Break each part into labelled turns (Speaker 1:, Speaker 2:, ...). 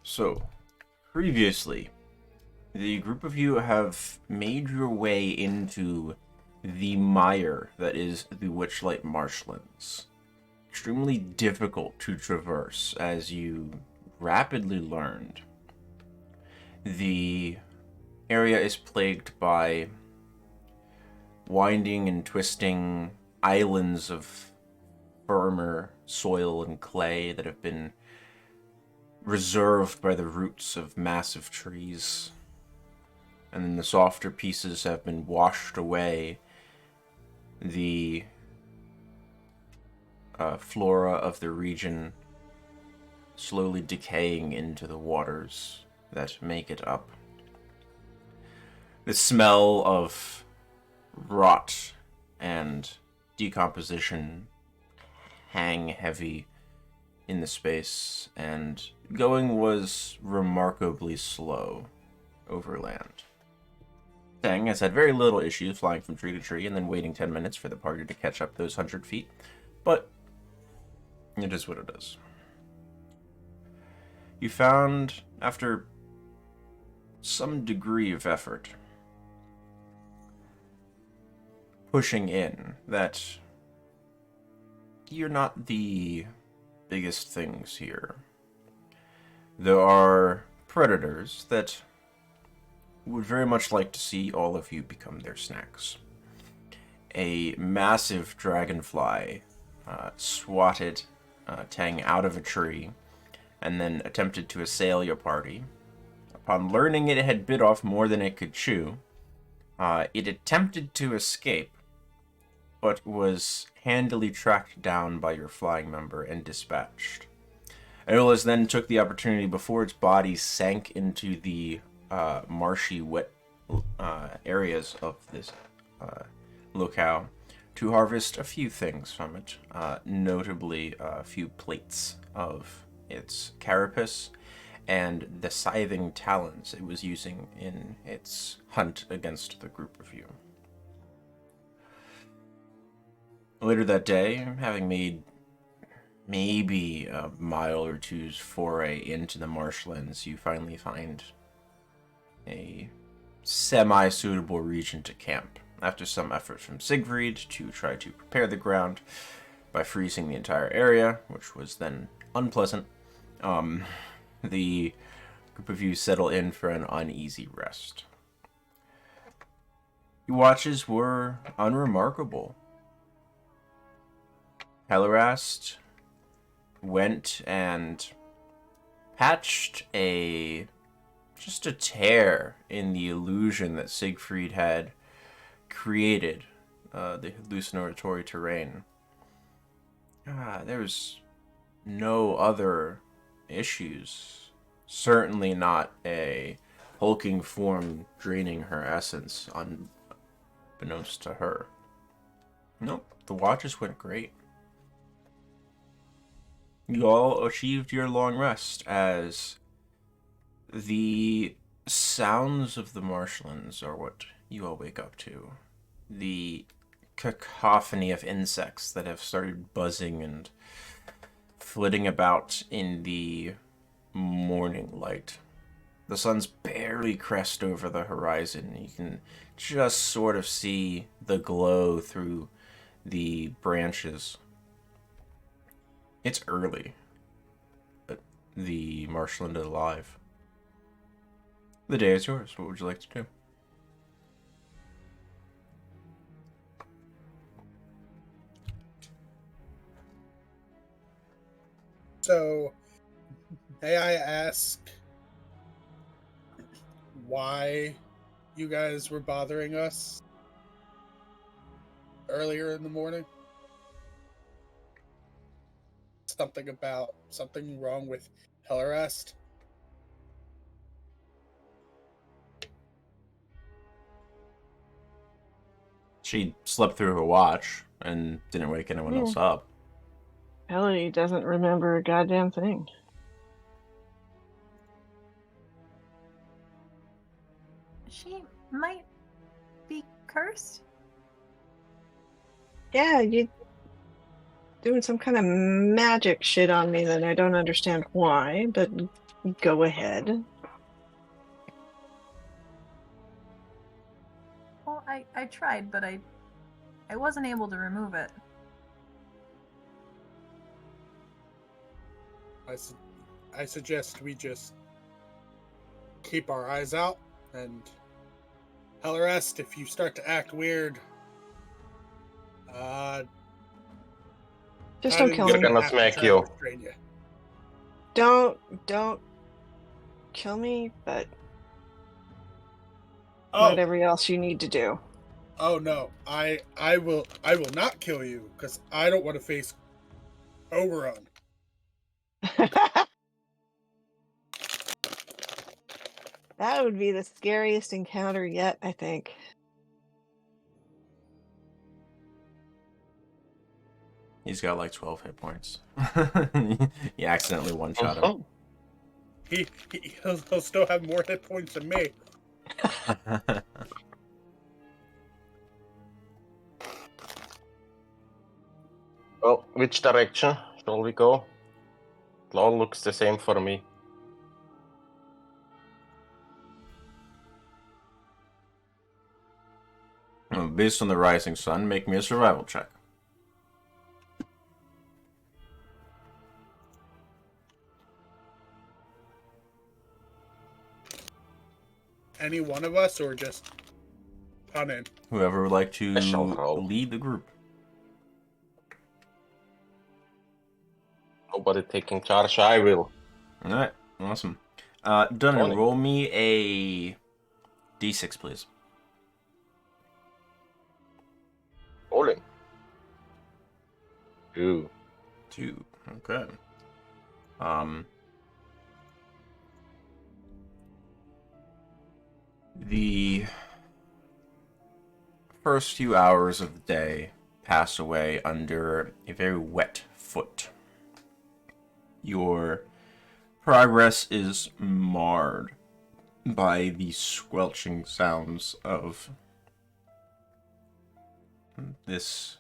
Speaker 1: So, previously, the group of you have made your way into the mire that is the Witchlight Marshlands. Extremely difficult to traverse, as you rapidly learned. The area is plagued by winding and twisting islands of firmer soil and clay that have been reserved by the roots of massive trees. And then the softer pieces have been washed away. The flora of the region slowly decaying into the waters that make it up. The smell of rot and decomposition hang heavy in the space, and going was remarkably slow overland. Tang has had very little issues flying from tree to tree and then waiting 10 minutes for the party to catch up those 100 feet, but it is what it is. You found, after some degree of effort, pushing in, that you're not the biggest things here. There are predators that would very much like to see all of you become their snacks. A massive dragonfly swatted Tang out of a tree and then attempted to assail your party. Upon learning it had bit off more than it could chew, it attempted to escape, but was handily tracked down by your flying member and dispatched. Aeolus then took the opportunity before its body sank into the marshy, wet areas of this locale to harvest a few things from it, notably a few plates of its carapace and the scything talons it was using in its hunt against the group of you. Later that day, having made maybe a mile or two's foray into the marshlands, you finally find a semi-suitable region to camp, after some effort from Siegfried to try to prepare the ground by freezing the entire area, which was then unpleasant. The group of you settle in for an uneasy rest. Your watches were unremarkable. Hellerast went and patched just a tear in the illusion that Siegfried had created, the hallucinatory terrain. There was no other issues. Certainly not a hulking form draining her essence, unbeknownst to her. Nope, the watches went great. You all achieved your long rest as the sounds of the marshlands are what you all wake up to. The cacophony of insects that have started buzzing and flitting about in the morning light. The sun's barely crest over the horizon. You can just sort of see the glow through the branches. It's early, but the marshland is alive. The day is yours. What would you like to do?
Speaker 2: So, may I ask why you guys were bothering us earlier in the morning? Something wrong with Hellerast?
Speaker 1: She slept through her watch and didn't wake anyone else up.
Speaker 3: Ellie doesn't remember a goddamn thing.
Speaker 4: She might be cursed.
Speaker 3: Yeah, you doing some kind of magic shit on me that I don't understand why, but Go ahead.
Speaker 4: Well, I tried, but I wasn't able to remove it.
Speaker 2: I suggest we just keep our eyes out and tell the rest if you start to act weird.
Speaker 3: Just don't kill
Speaker 5: We're
Speaker 3: me.
Speaker 5: gonna smack you.
Speaker 3: Don't kill me, but
Speaker 2: Oh,
Speaker 3: whatever else you need to do.
Speaker 2: oh no! I will not kill you because I don't want to face Oberon.
Speaker 3: That would be the scariest encounter yet, I think.
Speaker 1: He's got like 12 hit points. You accidentally one-shot him.
Speaker 2: He'll still have more hit points than me.
Speaker 5: Well, which direction shall we go? It all looks the same for me.
Speaker 1: Based on the rising sun, make me a survival check.
Speaker 2: Any one of us, or just pun in?
Speaker 1: Whoever would like to
Speaker 5: I shall roll.
Speaker 1: lead the group.
Speaker 5: Nobody taking charge, I will.
Speaker 1: Alright, awesome. Dunnan,
Speaker 5: Rolling.
Speaker 1: roll me a d6, please.
Speaker 5: Rolling. 2.
Speaker 1: 2. Okay. The first few hours of the day pass away under a very wet foot. Your progress is marred by the squelching sounds of this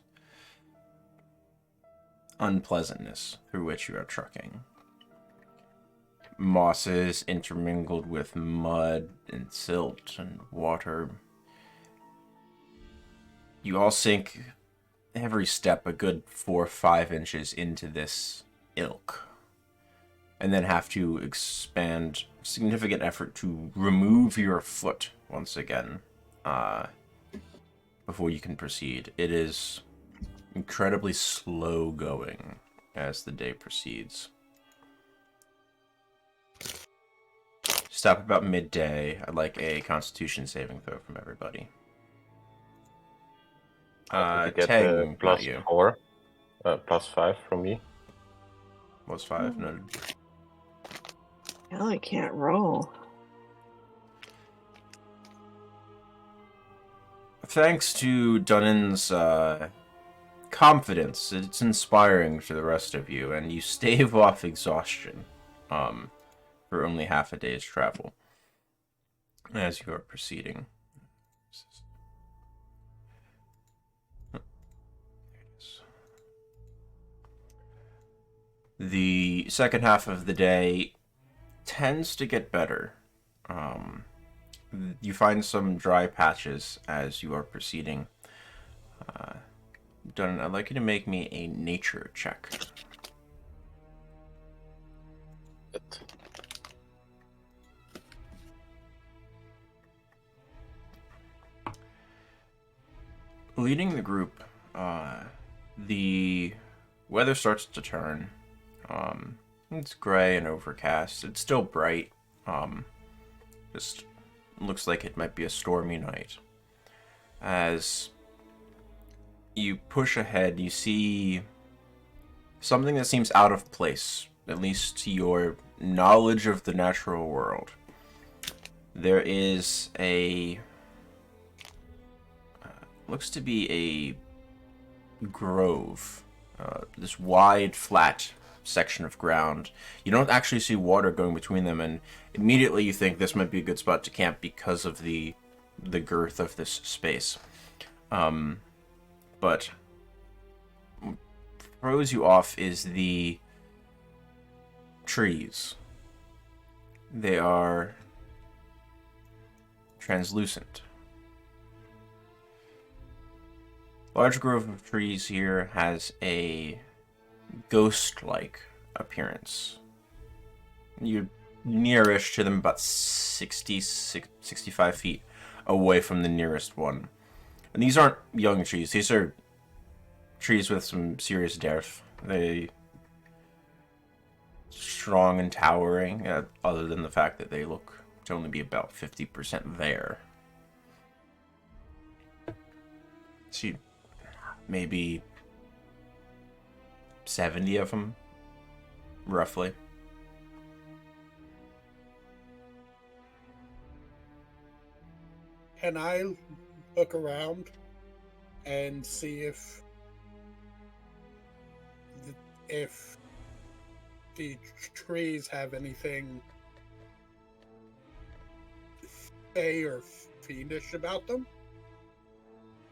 Speaker 1: unpleasantness through which you are trucking. Mosses intermingled with mud and silt and water. You all sink every step a good 4 or 5 inches into this ilk, and then have to expend significant effort to remove your foot once again before you can proceed. It is incredibly slow going as the day proceeds. Stop about midday. I'd like a Constitution saving throw from everybody.
Speaker 5: You get
Speaker 1: Tang, not
Speaker 5: plus
Speaker 1: you.
Speaker 5: 4. Plus 5 from me.
Speaker 1: Was 5 noted.
Speaker 3: Hell, I can't roll.
Speaker 1: Thanks to Dunnan's confidence, it's inspiring to the rest of you, and you stave off exhaustion for only half a day's travel as you are proceeding. The second half of the day tends to get better. You find some dry patches as you are proceeding. Dunnan, I'd like you to make me a nature check. Leading the group, the weather starts to turn. It's gray and overcast. It's still bright. Just looks like it might be a stormy night. As you push ahead, you see something that seems out of place, at least to your knowledge of the natural world. There is a looks to be a grove, this wide, flat section of ground. You don't actually see water going between them, and immediately you think this might be a good spot to camp because of the girth of this space. But what throws you off is the trees They are translucent. Large grove of trees here has a ghost-like appearance. You're nearish to them, about 65 feet away from the nearest one. And these aren't young trees. These are trees with some serious depth. They strong and towering, other than the fact that they look to only be about 50% there. See, maybe 70 of them, roughly.
Speaker 2: Can I look around and see if the trees have anything fey or fiendish about them?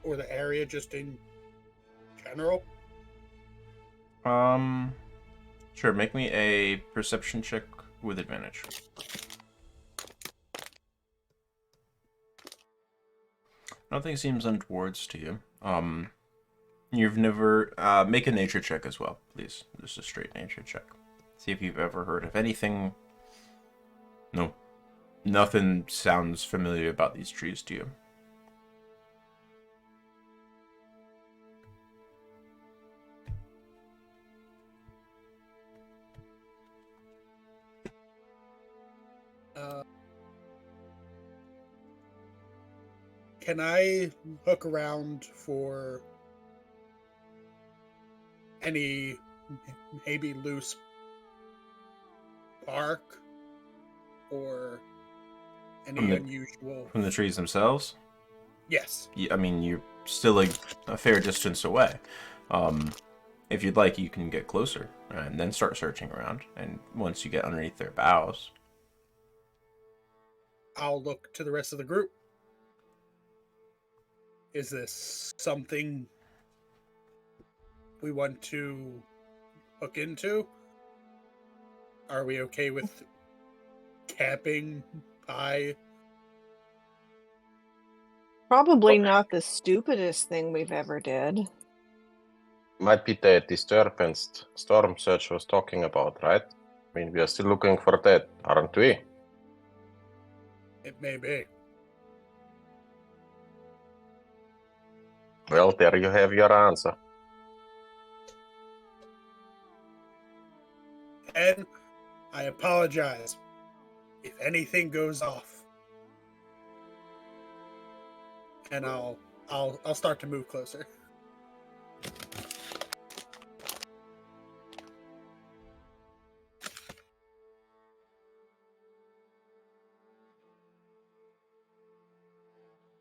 Speaker 2: Or the area just in general?
Speaker 1: Sure, make me a perception check with advantage. Nothing seems untowards to you. You've never... make a nature check as well, please. Just a straight nature check. See if you've ever heard of anything... No. Nothing sounds familiar about these trees to you.
Speaker 2: Can I look around for any maybe loose bark or any unusual...
Speaker 1: From the trees themselves?
Speaker 2: Yes.
Speaker 1: I mean, you're still a fair distance away. If you'd like, you can get closer and then start searching around. And once you get underneath their boughs...
Speaker 2: I'll look to the rest of the group. Is this something we want to look into? Are we okay with camping by?
Speaker 3: Probably not the stupidest thing we've ever did.
Speaker 5: Might be the disturbance Storm Surge was talking about, right? I mean, we are still looking for that, aren't we?
Speaker 2: It may be.
Speaker 5: Well, there you have your answer.
Speaker 2: And I apologize if anything goes off. And I'll start to move closer.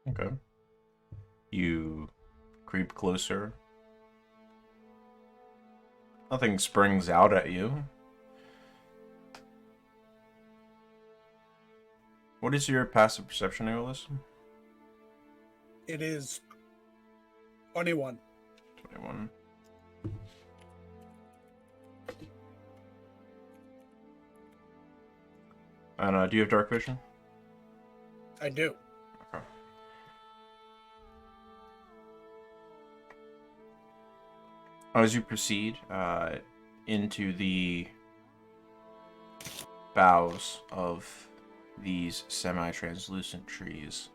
Speaker 1: Okay. You creep closer. Nothing springs out at you. What is your passive perception, Aeolus?
Speaker 2: It is 21.
Speaker 1: 21. And do you have dark vision?
Speaker 2: I do.
Speaker 1: Okay. As you proceed into the boughs of these semi-translucent trees,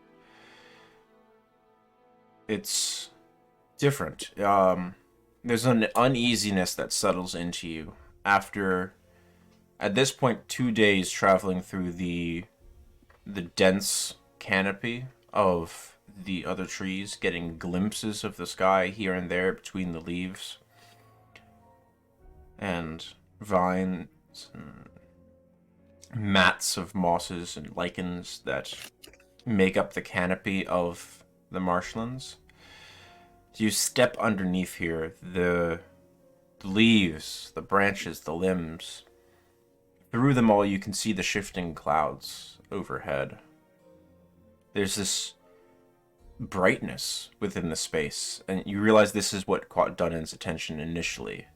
Speaker 1: it's different. There's an uneasiness that settles into you after, at this point, 2 days traveling through the dense canopy of the other trees, getting glimpses of the sky here and there between the leaves and vines and mats of mosses and lichens that make up the canopy of the marshlands. As you step underneath here, the leaves, the branches, the limbs, through them all you can see the shifting clouds overhead. There's this brightness within the space, and you realize this is what caught Dunnan's attention initially.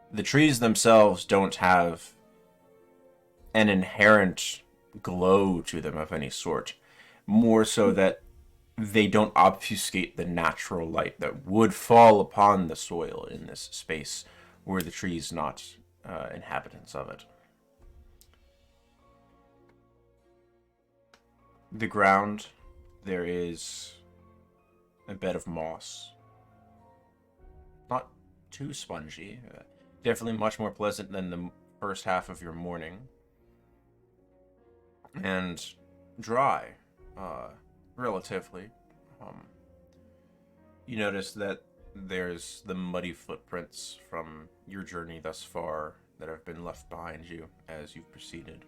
Speaker 1: The trees themselves don't have an inherent glow to them of any sort. More so that they don't obfuscate the natural light that would fall upon the soil in this space were the trees not inhabitants of it. The ground, there is a bed of moss. Not too spongy. Definitely much more pleasant than the first half of your morning. And dry, relatively. You notice that there's the muddy footprints from your journey thus far that have been left behind you as you've proceeded.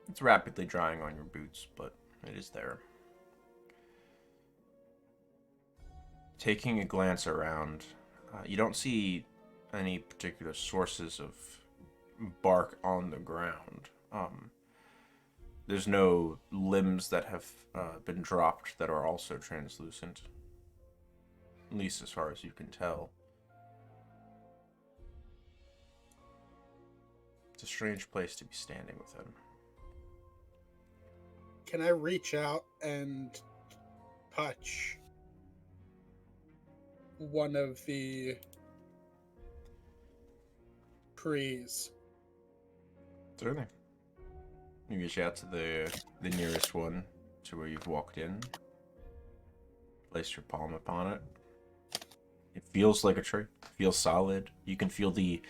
Speaker 1: It's rapidly drying on your boots, but it is there. Taking a glance around, you don't see any particular sources of bark on the ground. There's no limbs that have been dropped that are also translucent, at least as far as you can tell. It's a strange place to be standing within.
Speaker 2: Can I reach out and touch one of the trees?
Speaker 1: Certainly. You reach out to the nearest one to where you've walked in. Place your palm upon it. It feels like a tree. It feels solid. You can feel the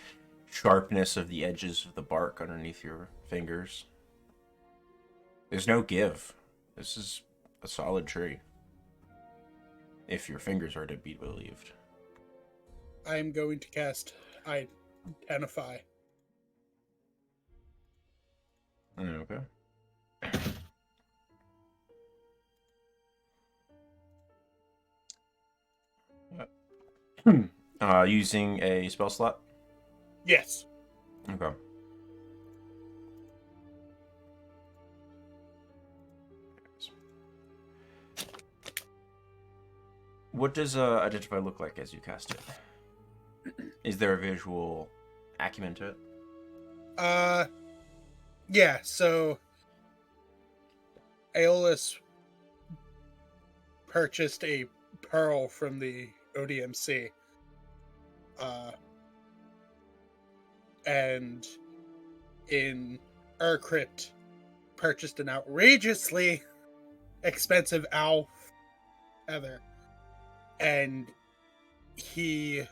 Speaker 1: sharpness of the edges of the bark underneath your fingers. There's no give. This is a solid tree. If your fingers are to be believed.
Speaker 2: I am going to cast Identify.
Speaker 1: Okay. Using a spell slot?
Speaker 2: Yes.
Speaker 1: Okay. What does Identify look like as you cast it? Is there a visual acumen to it?
Speaker 2: Yeah, so Aeolus purchased a pearl from the ODMC. And in Urcrypt purchased an outrageously expensive owl feather. And he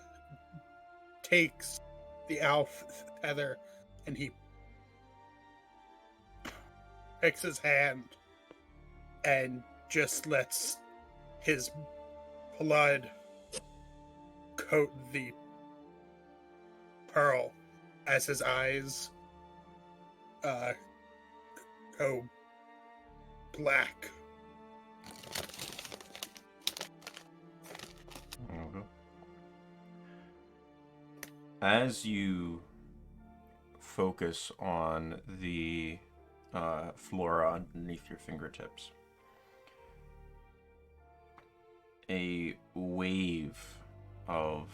Speaker 2: takes the owl feather and he picks his hand and just lets his blood coat the pearl as his eyes go black.
Speaker 1: Okay. As you focus on the flora underneath your fingertips, a wave of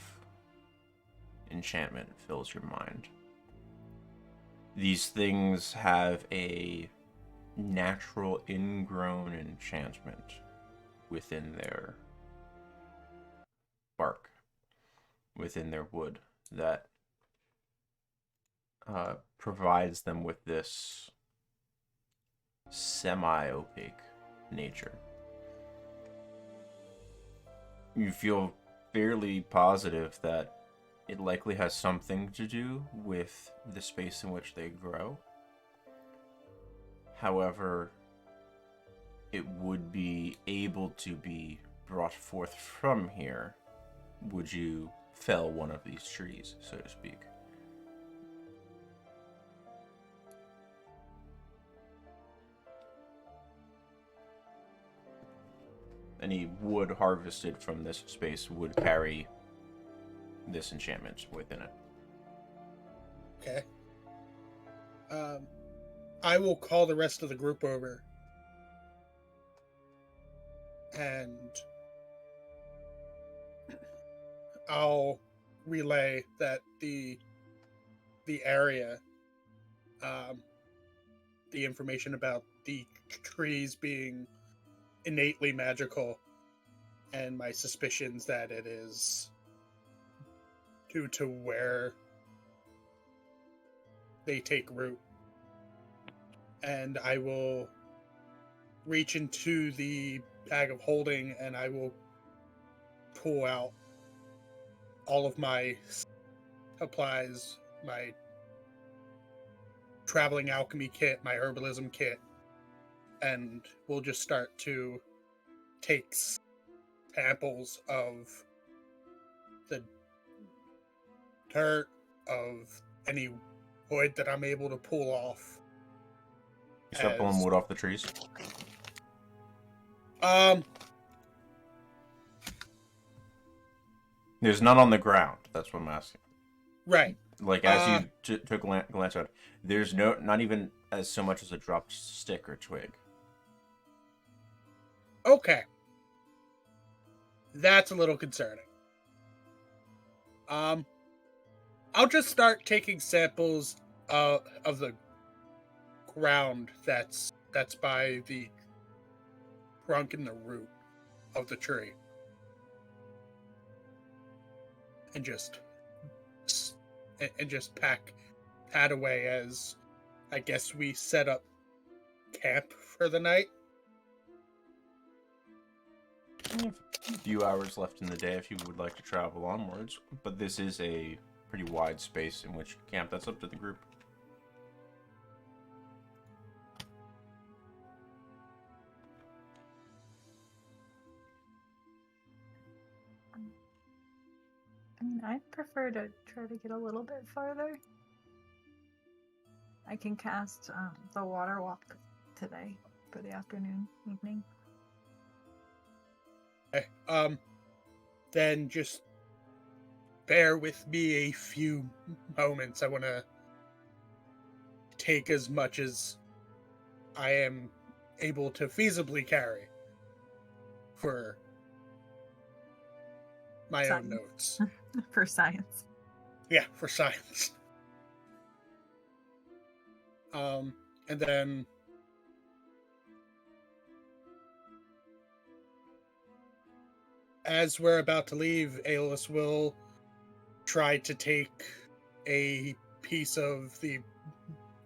Speaker 1: enchantment fills your mind. These things have a natural ingrown enchantment within their bark, within their wood, that provides them with this semi-opaque nature. You feel fairly positive that it likely has something to do with the space in which they grow. However, it would be able to be brought forth from here would you fell one of these trees, so to speak. Any wood harvested from this space would carry this enchantment within it.
Speaker 2: Okay. I will call the rest of the group over. And I'll relay that the area the information about the trees being innately magical, and my suspicions that it is due to where they take root. And I will reach into the bag of holding and I will pull out all of my supplies, my traveling alchemy kit, my herbalism kit, and we'll just start to take samples of the dirt, of any wood that I'm able to pull off.
Speaker 1: You start pulling wood off the trees? There's none on the ground. That's what I'm asking.
Speaker 2: Right.
Speaker 1: Like, as you took a glance at it, there's not even as so much as a dropped stick or twig.
Speaker 2: Okay. That's a little concerning. I'll just start taking samples of the ground that's by the trunk and the root of the tree. And just pat away as I guess we set up camp for the night.
Speaker 1: A few hours left in the day if you would like to travel onwards, but this is a pretty wide space in which to camp. That's up to the group.
Speaker 4: I mean, I'd prefer to try to get a little bit farther. I can cast the water walk today for the afternoon, evening.
Speaker 2: Okay. Then just bear with me a few moments. I want to take as much as I am able to feasibly carry for my own notes.
Speaker 4: For science.
Speaker 2: Yeah, for science. And then as we're about to leave, Aeolus will try to take a piece of the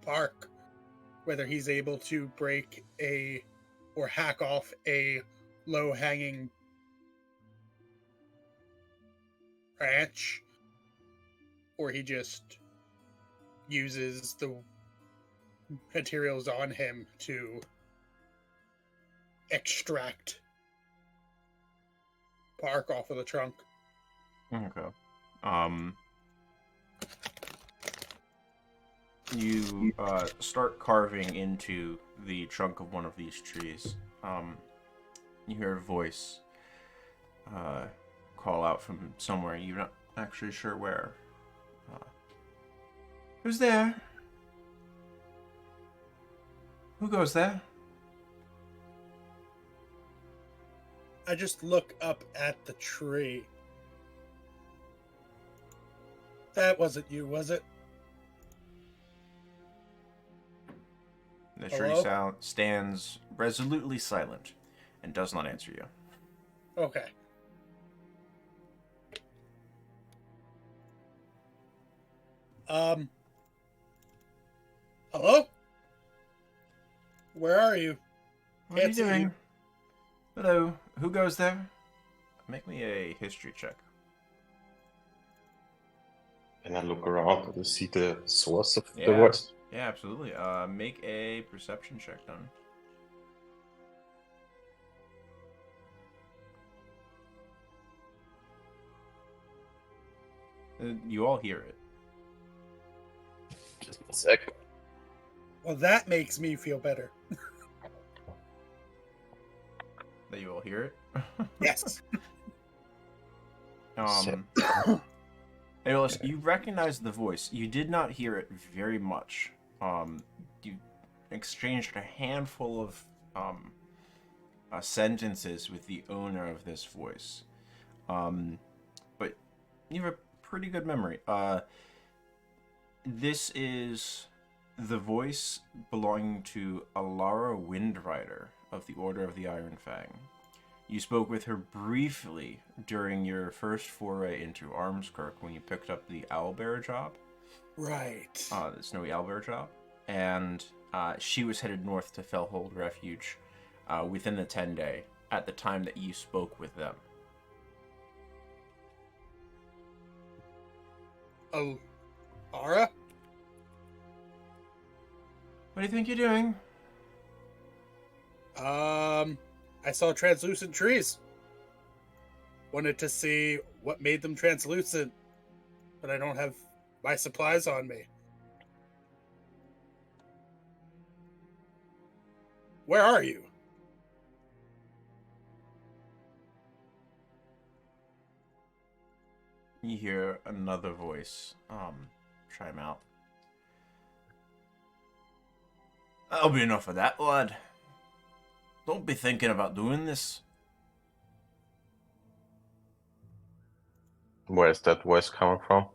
Speaker 2: bark, whether he's able to break or hack off a low-hanging branch, or he just uses the materials on him to extract bark off of the trunk.
Speaker 1: Okay. You start carving into the trunk of one of these trees. You hear a voice call out from somewhere. You're not actually sure where. Who's there? Who goes there?
Speaker 2: I just look up at the tree. That wasn't you, was it?
Speaker 1: The tree stands resolutely silent and does not answer you.
Speaker 2: Okay. Hello? Where are you?
Speaker 1: What are you doing? Hello, who goes there? Make me a history check.
Speaker 5: Can I look around to see the source of the voice?
Speaker 1: Yeah, absolutely. Make a perception check then. You all hear it.
Speaker 5: Just a sec.
Speaker 2: Well, that makes me feel better.
Speaker 1: That you all hear it?
Speaker 2: Yes.
Speaker 1: Aeolus, you recognize the voice. You did not hear it very much. You exchanged a handful of sentences with the owner of this voice. But you have a pretty good memory. This is The voice belonging to Alara Windrider of the Order of the Iron Fang. You spoke with her briefly during your first foray into Armskirk when you picked up the owlbear job.
Speaker 2: Right.
Speaker 1: The snowy owlbear job. And she was headed north to Fellhold Refuge within the 10-day at the time that you spoke with them.
Speaker 2: Oh, Ara?
Speaker 1: What do you think you're doing?
Speaker 2: I saw translucent trees. Wanted to see what made them translucent, but I don't have my supplies on me. Where are you?
Speaker 1: You hear another voice chime out. That'll be enough of that, lad. Don't be thinking about doing this.
Speaker 5: Where's that voice coming from?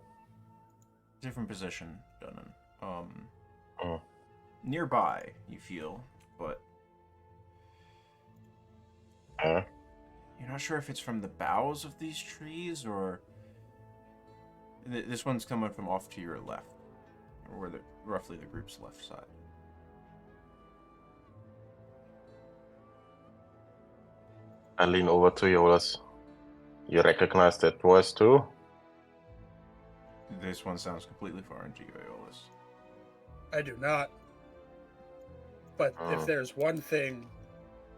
Speaker 1: Different position, Dunnan.
Speaker 5: Oh.
Speaker 1: Nearby, you feel, but
Speaker 5: Yeah.
Speaker 1: you're not sure if it's from the boughs of these trees or this one's coming from off to your left, or where roughly the group's left side.
Speaker 5: I lean over to Yolas. You recognize that voice too?
Speaker 1: This one sounds completely foreign to you, Aeolus.
Speaker 2: I do not. But if
Speaker 5: Oh.
Speaker 2: there's one thing,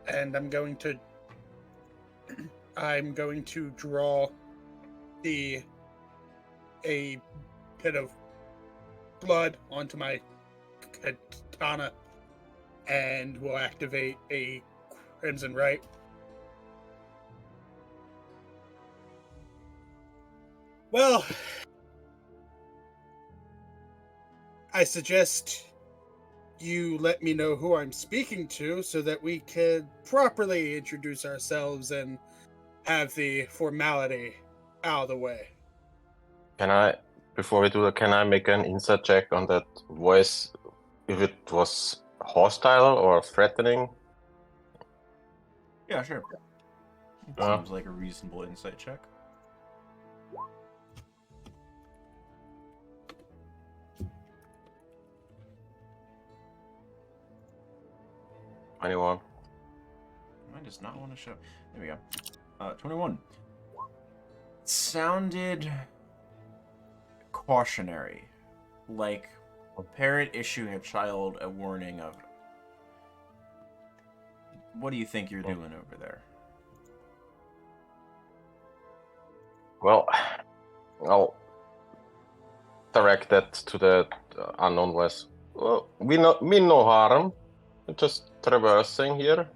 Speaker 2: and I'm going to draw a bit of blood onto my katana, and will activate a Crimson Right. Well, I suggest you let me know who I'm speaking to so that we can properly introduce ourselves and have the formality out of the way.
Speaker 5: Before we do that, can I make an insight check on that voice, if it was hostile or threatening?
Speaker 1: Yeah, sure. It seems like a reasonable insight check.
Speaker 5: Anyone?
Speaker 1: Mine does not want to show. There we go. 21. Sounded cautionary, like a parent issuing a child a warning of, what do you think you're doing over there?
Speaker 5: Well, I'll direct that to the unknown voice. Well, we mean no harm. We're just traversing here.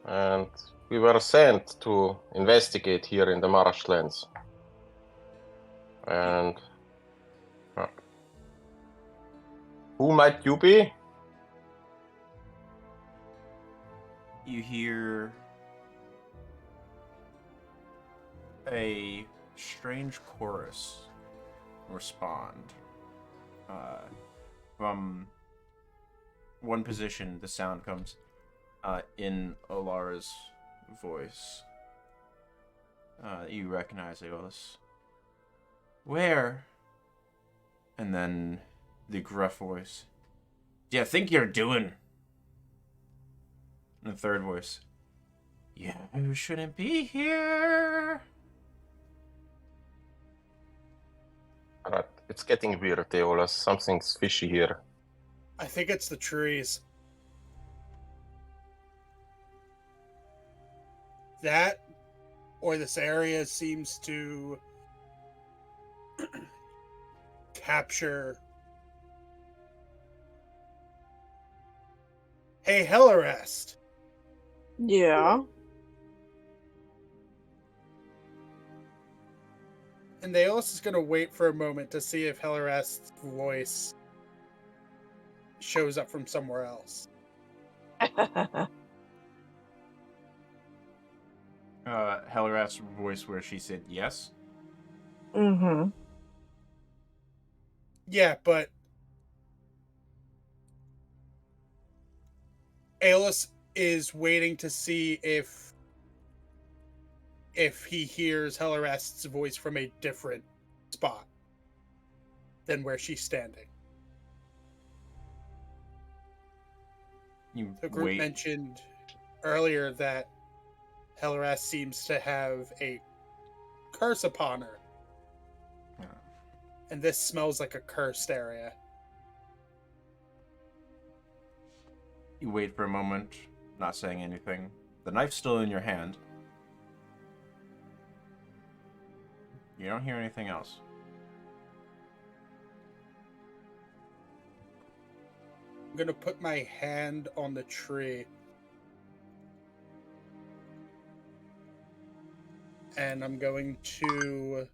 Speaker 5: And we were sent to investigate here in the marshlands. And who might you be?
Speaker 1: You hear a strange chorus respond. From one position, the sound comes in Alara's voice. You recognize Aeolus. Where? And then the gruff voice. Do you think you're doing? And the third voice. You shouldn't be here.
Speaker 5: Alright, it's getting weird, Aeolus. Something's fishy here.
Speaker 2: I think it's the trees. That, or this area seems to capture... Hey, Hellarest!
Speaker 3: Yeah.
Speaker 2: And Naelis is going to wait for a moment to see if Hellarest's voice shows up from somewhere else.
Speaker 1: Hellarast's voice where she said yes.
Speaker 3: Mm-hmm.
Speaker 2: Yeah, but Aeolus is waiting to see if he hears Hellerast's voice from a different spot than where she's standing. The group
Speaker 1: Wait.
Speaker 2: mentioned earlier that Hellerast seems to have a curse upon her.
Speaker 1: Yeah.
Speaker 2: And this smells like a cursed area.
Speaker 1: You wait for a moment, not saying anything. The knife's still in your hand. You don't hear anything else.
Speaker 2: I'm going to put my hand on the tree. And I'm going to...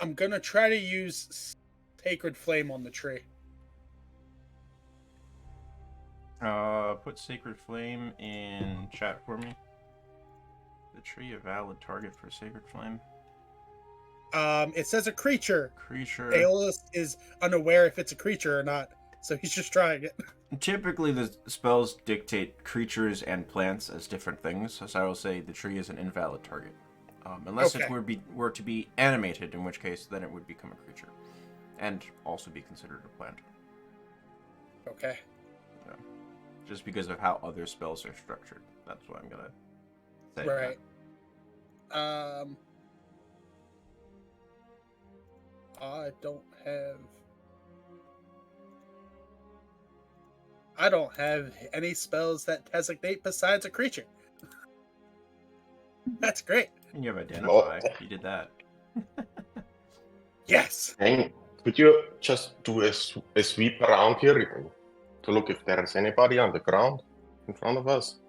Speaker 2: I'm going to try to use Sacred Flame on the tree.
Speaker 1: Put Sacred Flame in chat for me. The tree a valid target for Sacred Flame?
Speaker 2: It says a creature.
Speaker 1: Creature.
Speaker 2: Aeolus is unaware if it's a creature or not, so he's just trying it.
Speaker 1: Typically, the spells dictate creatures and plants as different things, so I will say the tree is an invalid target. Unless
Speaker 2: Okay.
Speaker 1: it were to be animated, in which case then it would become a creature. And also be considered a plant.
Speaker 2: Okay.
Speaker 1: Yeah. Just because of how other spells are structured. That's what I'm gonna say.
Speaker 2: Right. I don't have any spells that designate besides a creature. That's great.
Speaker 1: And you have Identify. You did that.
Speaker 2: Yes.
Speaker 5: And could you just do a sweep around here to look if there's anybody on the ground in front of us?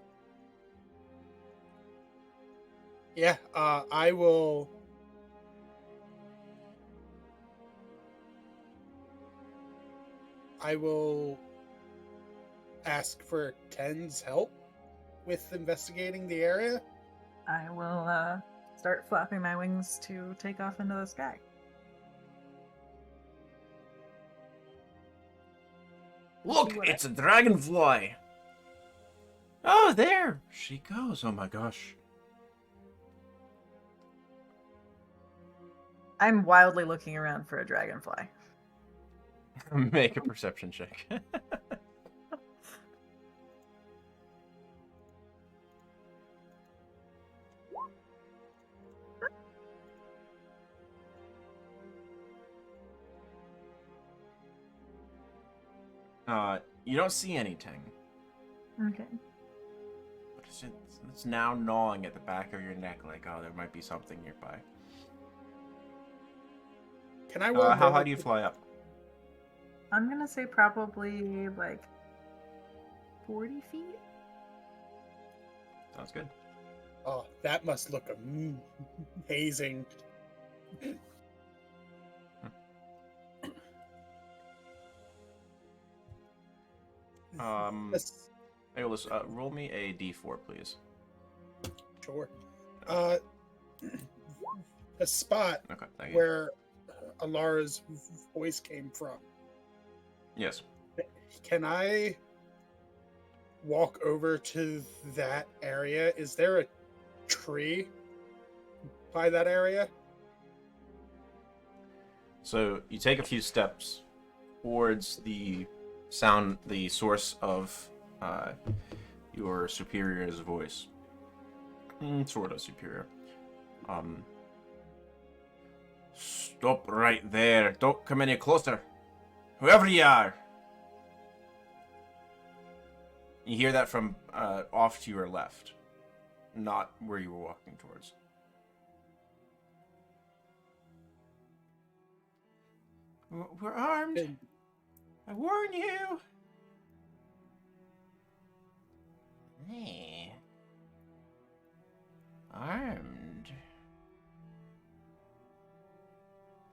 Speaker 2: Yeah, I will... ask for Ken's help with investigating the area.
Speaker 4: I will start flapping my wings to take off into the sky.
Speaker 1: Look,
Speaker 4: what
Speaker 1: it's a dragonfly! Oh, there she goes. Oh my gosh.
Speaker 4: I'm wildly looking around for a dragonfly.
Speaker 1: Make a perception check. You don't see anything.
Speaker 4: Okay.
Speaker 1: But it's now gnawing at the back of your neck like, oh, there might be something nearby.
Speaker 2: Can I roll?
Speaker 1: How high do you fly up?
Speaker 4: I'm gonna say probably like 40 feet.
Speaker 1: Sounds good.
Speaker 2: Oh, that must look amazing. Yes,
Speaker 1: Aeolus, roll me a d4, please.
Speaker 2: sure. The spot
Speaker 1: Okay, thank you.
Speaker 2: where Alara's voice came from.
Speaker 1: Yes.
Speaker 2: Can I walk over to that area? Is there a tree by that area?
Speaker 1: So you take a few steps towards the sound, the source of your superior's voice. Sort of superior. Stop right there. Don't come any closer. Whoever you are. You hear that from off to your left, not where you were walking towards. We're armed. I warn you. Hey. Armed.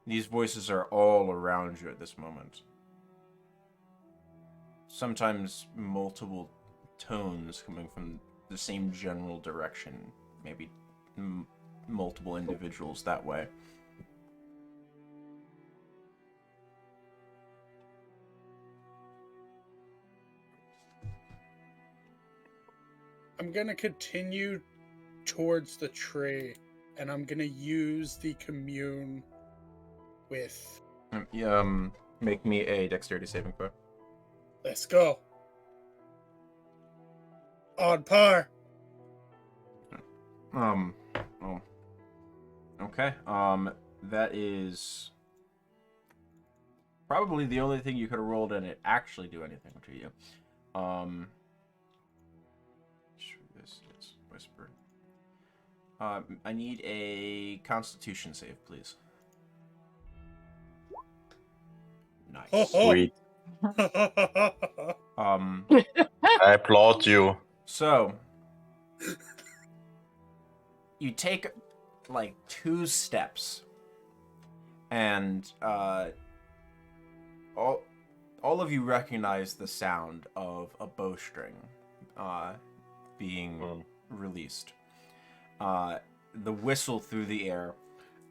Speaker 1: These voices are all around you at this moment. Sometimes multiple tones coming from the same general direction maybe multiple individuals that way.
Speaker 2: I'm gonna continue towards the tree, and I'm gonna use the commune with.
Speaker 1: Make me a dexterity saving throw.
Speaker 2: Let's go. On par.
Speaker 1: Oh. Okay. That is probably the only thing you could have rolled and it actually do anything to you. This is whisper. I need a Constitution save, please. Nice.
Speaker 5: Sweet. I applaud you.
Speaker 1: So you take like 2 steps, and all of you recognize the sound of a bowstring being released. The whistle through the air,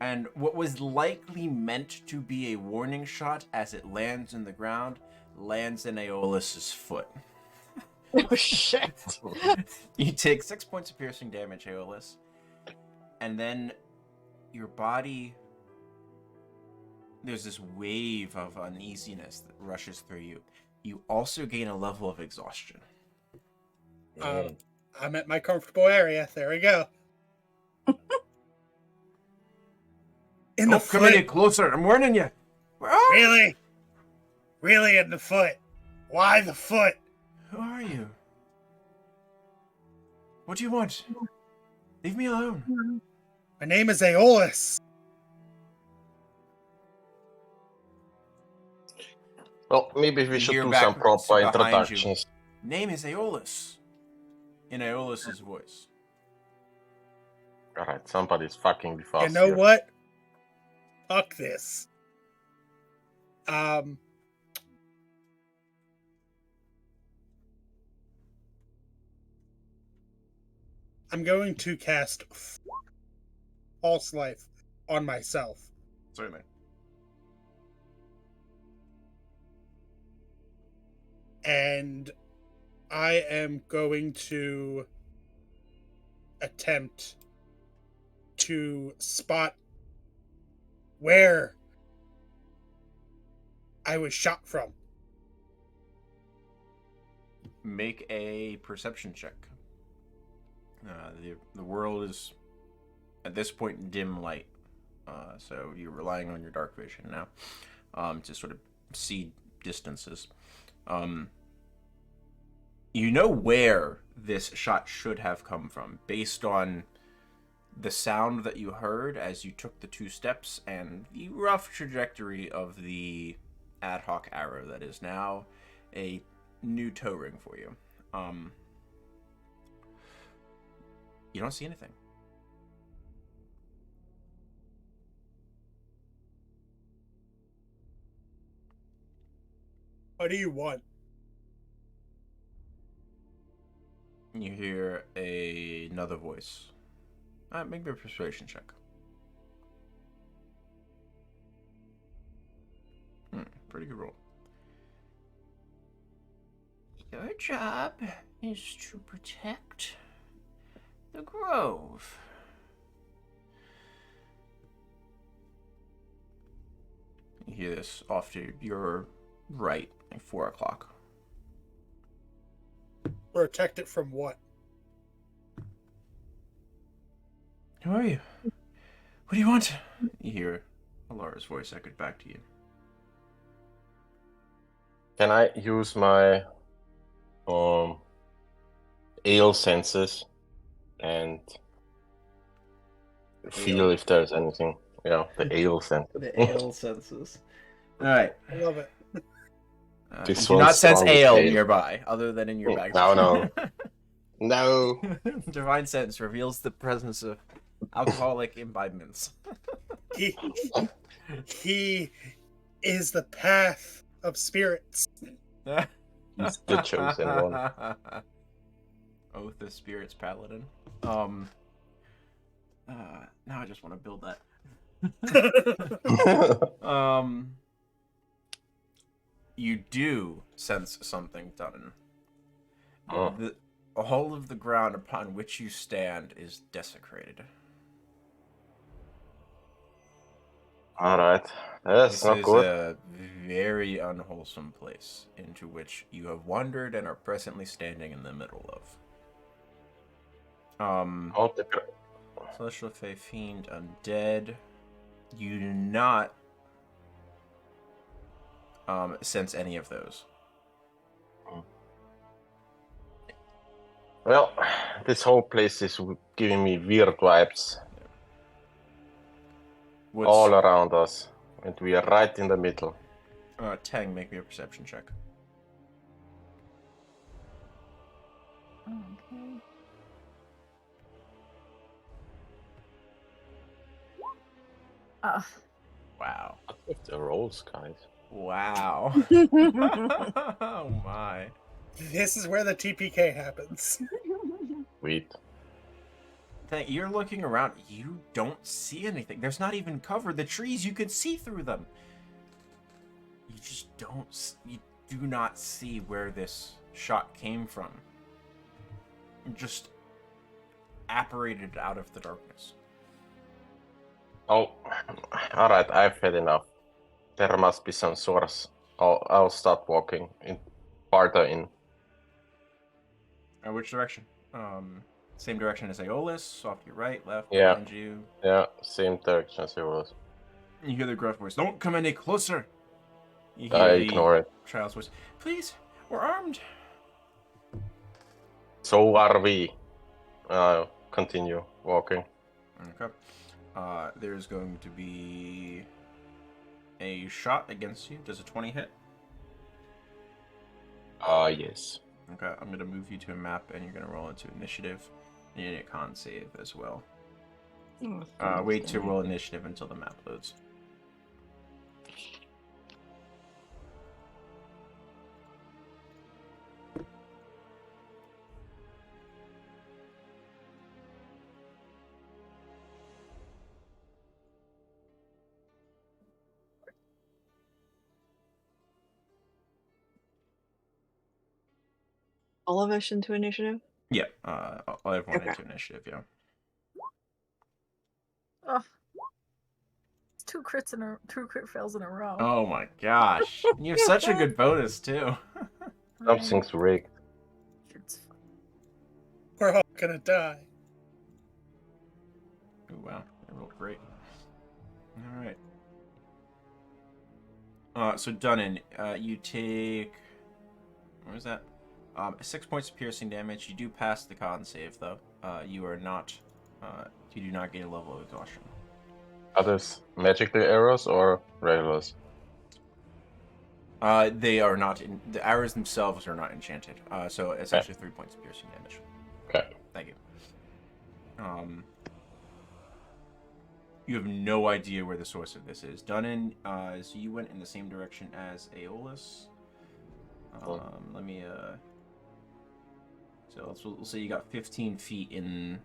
Speaker 1: and what was likely meant to be a warning shot as it lands in the ground lands in Aeolus's foot.
Speaker 3: Oh shit!
Speaker 1: You take 6 points of piercing damage, Aeolus, and then your body, there's this wave of uneasiness that rushes through you. You also gain a level of exhaustion.
Speaker 2: I'm at my comfortable area. There we go. In the
Speaker 1: Come any
Speaker 2: foot.
Speaker 1: closer, I'm warning you.
Speaker 2: Really? Really in the foot? Why the foot?
Speaker 1: Who are you? What do you want? Leave me alone.
Speaker 2: My name is Aeolus.
Speaker 5: Well, maybe we should
Speaker 1: Hear
Speaker 5: do
Speaker 1: back
Speaker 5: some proper
Speaker 1: behind you.
Speaker 5: introductions.
Speaker 1: Name is Aeolus. In Aeolus's voice.
Speaker 5: Alright, somebody's fucking with us
Speaker 2: You know
Speaker 5: here.
Speaker 2: what? Fuck this. I'm going to cast False Life on myself.
Speaker 1: Certainly.
Speaker 2: And I am going to attempt to spot where I was shot from.
Speaker 1: Make a perception check. The world is, at this point, in dim light. So you're relying on your dark vision now to sort of see distances. You know where this shot should have come from, based on the sound that you heard as you took the 2 steps and the rough trajectory of the ad hoc arrow that is now a new toe ring for you. You don't see anything.
Speaker 2: What do you want?
Speaker 1: You hear another voice. Make me a persuasion check. Pretty good roll. Your job is to protect the grove. You hear this off to your right, like 4 o'clock.
Speaker 2: Protect it from what?
Speaker 1: Who are you? What do you want? You hear Alara's voice echoed back to you.
Speaker 5: Can I use my ale senses and feel if there's anything? Yeah, the ale senses.
Speaker 1: The ale senses. All right.
Speaker 2: I love it.
Speaker 1: You
Speaker 5: This
Speaker 1: do not
Speaker 5: one's
Speaker 1: sense
Speaker 5: strong with
Speaker 1: ale
Speaker 5: ale.
Speaker 1: nearby, other than in your bag.
Speaker 5: No. No.
Speaker 1: Divine sense reveals the presence of alcoholic imbibements.
Speaker 2: He is the path of spirits.
Speaker 5: He's the chosen one.
Speaker 1: Oath of Spirits Paladin. Now I just want to build that.
Speaker 5: Oh,
Speaker 1: You do sense something, Dutton.
Speaker 5: Oh.
Speaker 1: All of the ground upon which you stand is desecrated.
Speaker 5: All right. That's
Speaker 1: This
Speaker 5: not
Speaker 1: is
Speaker 5: good.
Speaker 1: a very unwholesome place into which you have wandered and are presently standing in the middle of.
Speaker 5: Oh, the
Speaker 1: Celestial Fae, Fiend, Undead. You do not sense any of those.
Speaker 5: Well, this whole place is giving me weird vibes all around us, and we are right in the middle.
Speaker 1: Tang, make me a perception check.
Speaker 4: Okay.
Speaker 1: Wow.
Speaker 5: With the rolls, guys.
Speaker 1: Wow. Oh my.
Speaker 2: This is where the TPK happens.
Speaker 5: Sweet.
Speaker 1: Tang, you're looking around. You don't see anything. There's not even cover. The trees, you can see through them. You just don't. You do not see where this shot came from. It just apparated out of the darkness.
Speaker 5: Oh, all right. I've had enough. There must be some source. I'll start walking farther in.
Speaker 1: Which direction? Same direction as Aeolus, off to your right, left,
Speaker 5: Yeah.
Speaker 1: behind you.
Speaker 5: Yeah, same direction as it was.
Speaker 1: You hear the gruff voice, "Don't come any closer!" You
Speaker 5: I
Speaker 1: hear
Speaker 5: ignore it.
Speaker 1: child's voice, "Please, we're armed!"
Speaker 5: So are we. Continue walking.
Speaker 1: Okay. There's going to be a shot against you. Does a 20 hit?
Speaker 5: Yes.
Speaker 1: Okay, I'm going to move you to a map, and you're going to roll into initiative. And you need a con save as well. Wait to roll initiative until the map loads.
Speaker 3: All of us into initiative?
Speaker 1: Yeah, I'll have one
Speaker 3: Okay.
Speaker 1: into initiative, yeah.
Speaker 4: Oh. It's two crit fails in a row.
Speaker 1: Oh my gosh. You have such a good bonus, too.
Speaker 5: Something's rigged.
Speaker 4: It's fine.
Speaker 2: We're all gonna die.
Speaker 1: Oh, wow. That rolled great. Alright. So, Dunnan, you take... What was that? 6 points of piercing damage. You do pass the con save, though. You are not... you do not gain a level of exhaustion.
Speaker 5: Are those magical arrows or regulars?
Speaker 1: They are not... the arrows themselves are not enchanted. So, essentially 3 points of piercing damage.
Speaker 5: Okay.
Speaker 1: Thank you. You have no idea where the source of this is. Dunnan, so you went in the same direction as Aeolus. Let me, so we'll say you got 15 feet in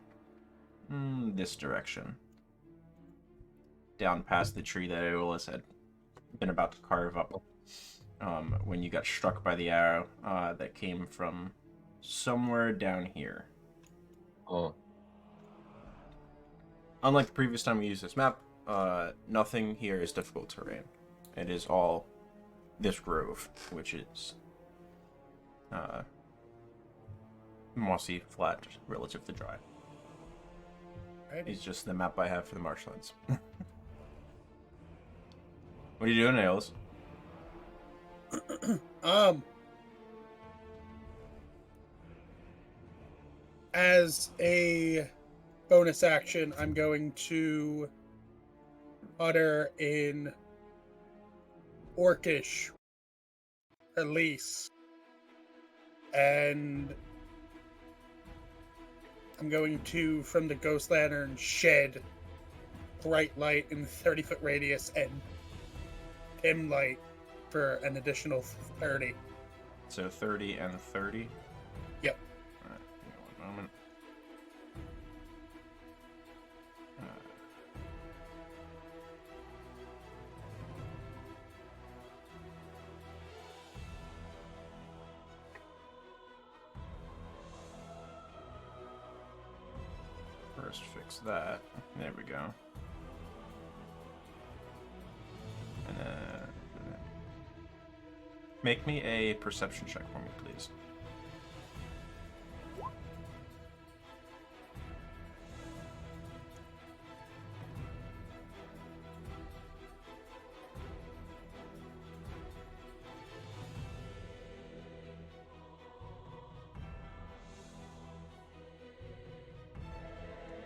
Speaker 1: this direction. Down past the tree that Aeolus had been about to carve up. When you got struck by the arrow that came from somewhere down here.
Speaker 5: Oh.
Speaker 1: Unlike the previous time we used this map, nothing here is difficult terrain. It is all this grove, which is mossy, flat, relative to dry.
Speaker 2: Right?
Speaker 1: It's just the map I have for the marshlands. What are you doing, Nails?
Speaker 2: As a bonus action, I'm going to utter in Orcish release, and I'm going to, from the Ghost Lantern, shed bright light in the 30-foot radius and dim light for an additional 30.
Speaker 1: So 30 and 30?
Speaker 2: Yep.
Speaker 1: Alright, give me one moment. fix that. There we go. And make me a perception check for me, please.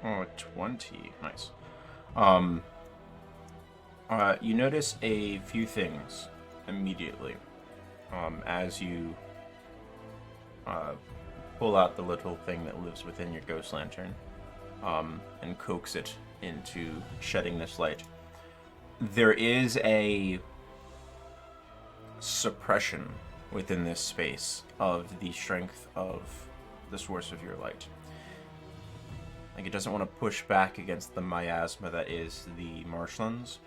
Speaker 1: Oh, 20. Nice. You notice a few things immediately as you pull out the little thing that lives within your ghost lantern and coax it into shedding this light. There is a suppression within this space of the strength of the source of your light. Like, it doesn't want to push back against the miasma that is the marshlands.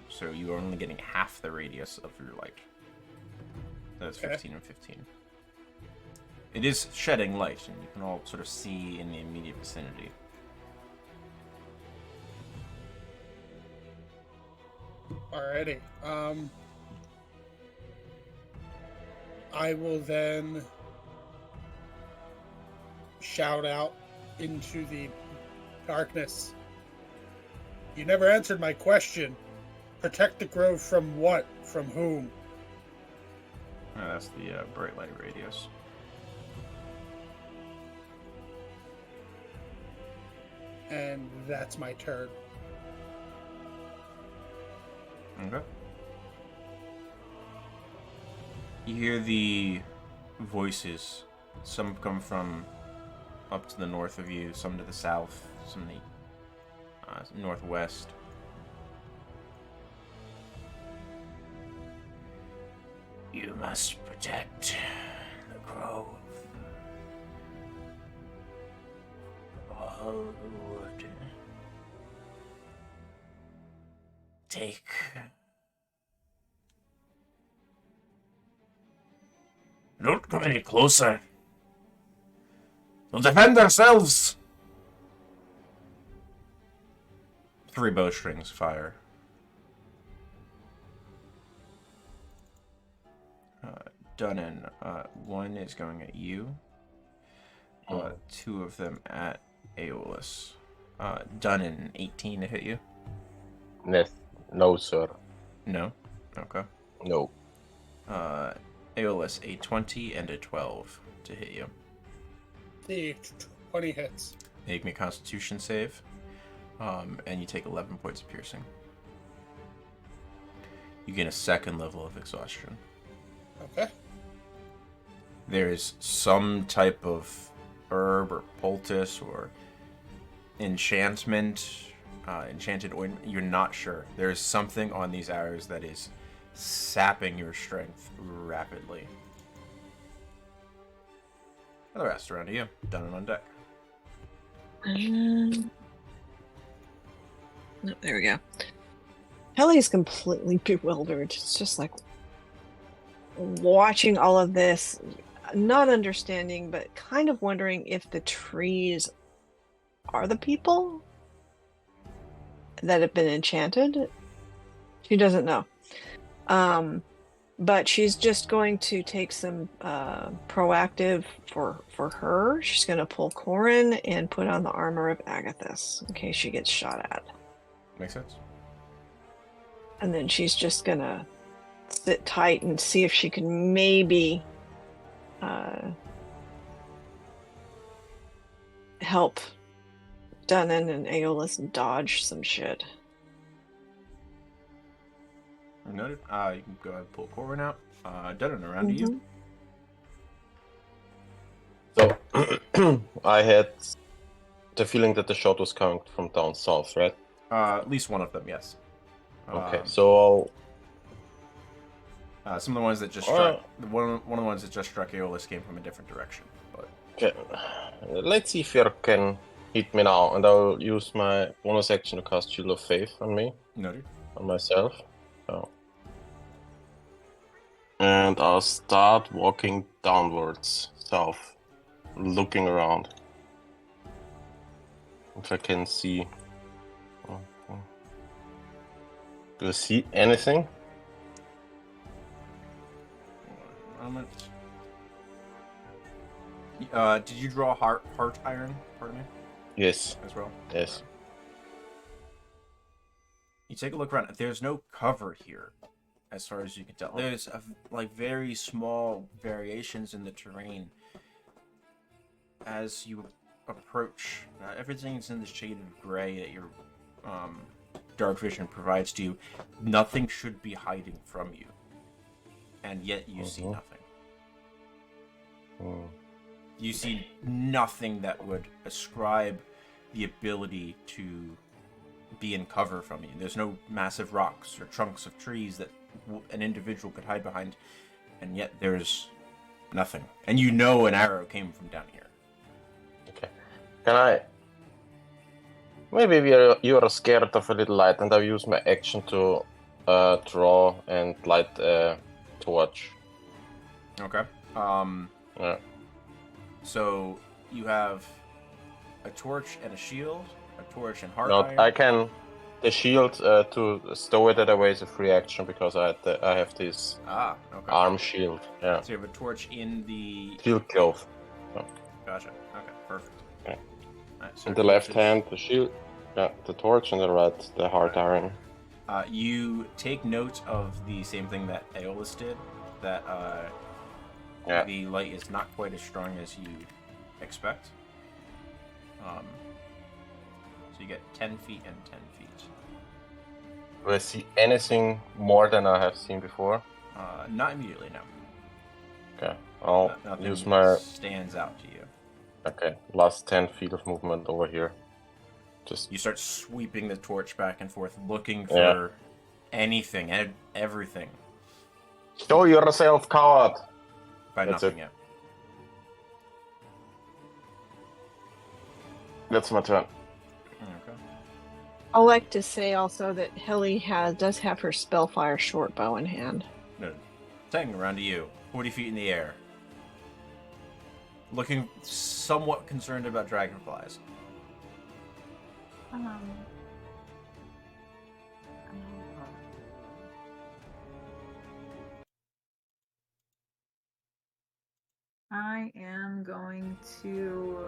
Speaker 1: So you are only getting half the radius of your light. That's 15 and 15. It is shedding light, and you can all sort of see in the immediate vicinity.
Speaker 2: Alrighty. I will then shout out into the darkness. You never answered my question. Protect the grove from what? From whom?
Speaker 1: That's the bright light radius.
Speaker 2: And that's my turn.
Speaker 1: Okay. You hear the voices. Some come from up to the north of you, some to the south, some to the northwest. You must protect the grove. All who would take don't come any closer. We'll defend ourselves. 3 bowstrings fire. Dunnan, 1 is going at you. 2 of them at Aeolus. Dunnan, 18 to hit you?
Speaker 5: No, sir.
Speaker 1: No? Okay.
Speaker 5: No.
Speaker 1: Aeolus, a 20 and a 12 to hit you.
Speaker 2: The 20 hits.
Speaker 1: Make me a Constitution save, and you take 11 points of piercing. You gain a 2nd level of exhaustion.
Speaker 2: Okay.
Speaker 1: There is some type of herb or poultice or enchantment, enchanted ointment. You're not sure. There is something on these arrows that is sapping your strength rapidly. The rest around to you. Done and on deck.
Speaker 3: Oh, there we go. Kelly's completely bewildered. It's just like watching all of this, not understanding, but kind of wondering if the trees are the people that have been enchanted. She doesn't know. But she's just going to take some proactive for her. She's going to pull Corin and put on the armor of Agathis in case she gets shot at.
Speaker 1: Makes sense.
Speaker 3: And then she's just going to sit tight and see if she can maybe help Dunnan and Aeolus dodge some shit.
Speaker 1: Noted. You can go ahead and pull Corin out. Dunnan, around to you.
Speaker 5: So, I had the feeling that the shot was coming from down south, right?
Speaker 1: At least one of them, yes.
Speaker 5: Okay, so
Speaker 1: some of the ones that just struck, one of the ones that just struck Aeolus came from a different direction. But
Speaker 5: okay. Let's see if you can hit me now, and I'll use my bonus action to cast Shield of Faith on me.
Speaker 1: noted.
Speaker 5: On myself. So. And I'll start walking downwards, south, looking around. If I can see. Do you see anything?
Speaker 1: One moment. Did you draw heart iron? Pardon me.
Speaker 5: Yes.
Speaker 1: As well.
Speaker 5: Yes.
Speaker 1: You take a look around. There's no cover here, as far as you can tell. There's very small variations in the terrain. As you approach, everything's in the shade of gray that your dark vision provides to you. Nothing should be hiding from you, and yet you see nothing. You see nothing that would ascribe the ability to be in cover from you. There's no massive rocks or trunks of trees that an individual could hide behind, and yet there's nothing. And you know an arrow came from down here.
Speaker 5: Okay. Can I... Maybe you're scared of a little light, and I use my action to draw and light a torch.
Speaker 1: Okay.
Speaker 5: Yeah.
Speaker 1: So you have a torch and a shield, a torch and heart
Speaker 5: No,
Speaker 1: iron.
Speaker 5: I can... The shield to stow it away is a free action because I have this
Speaker 1: okay.
Speaker 5: arm shield. Yeah.
Speaker 1: So you have a torch in the
Speaker 5: Shield cloth.
Speaker 1: Gotcha. Okay, perfect.
Speaker 5: Okay.
Speaker 1: Alright, so
Speaker 5: In the left
Speaker 1: torches.
Speaker 5: hand, the shield. Yeah, the torch, and the right, the heart iron.
Speaker 1: You take note of the same thing that Aeolus did, that
Speaker 5: Yeah.
Speaker 1: the light is not quite as strong as you expect. So you get 10 feet and 10 feet.
Speaker 5: Do I see anything more than I have seen before?
Speaker 1: Not immediately, no.
Speaker 5: Okay, I'll
Speaker 1: Nothing
Speaker 5: use my...
Speaker 1: stands out to you.
Speaker 5: Okay, last 10 feet of movement over here. Just...
Speaker 1: You start sweeping the torch back and forth, looking for anything and everything.
Speaker 5: Show yourself, coward!
Speaker 1: By
Speaker 5: That's
Speaker 1: nothing
Speaker 5: it.
Speaker 1: yet.
Speaker 5: That's my turn.
Speaker 1: Okay.
Speaker 3: I'd like to say also that Helly does have her Spellfire short bow in hand.
Speaker 1: No, taking around to you, 40 feet in the air. Looking somewhat concerned about dragonflies.
Speaker 4: I am going to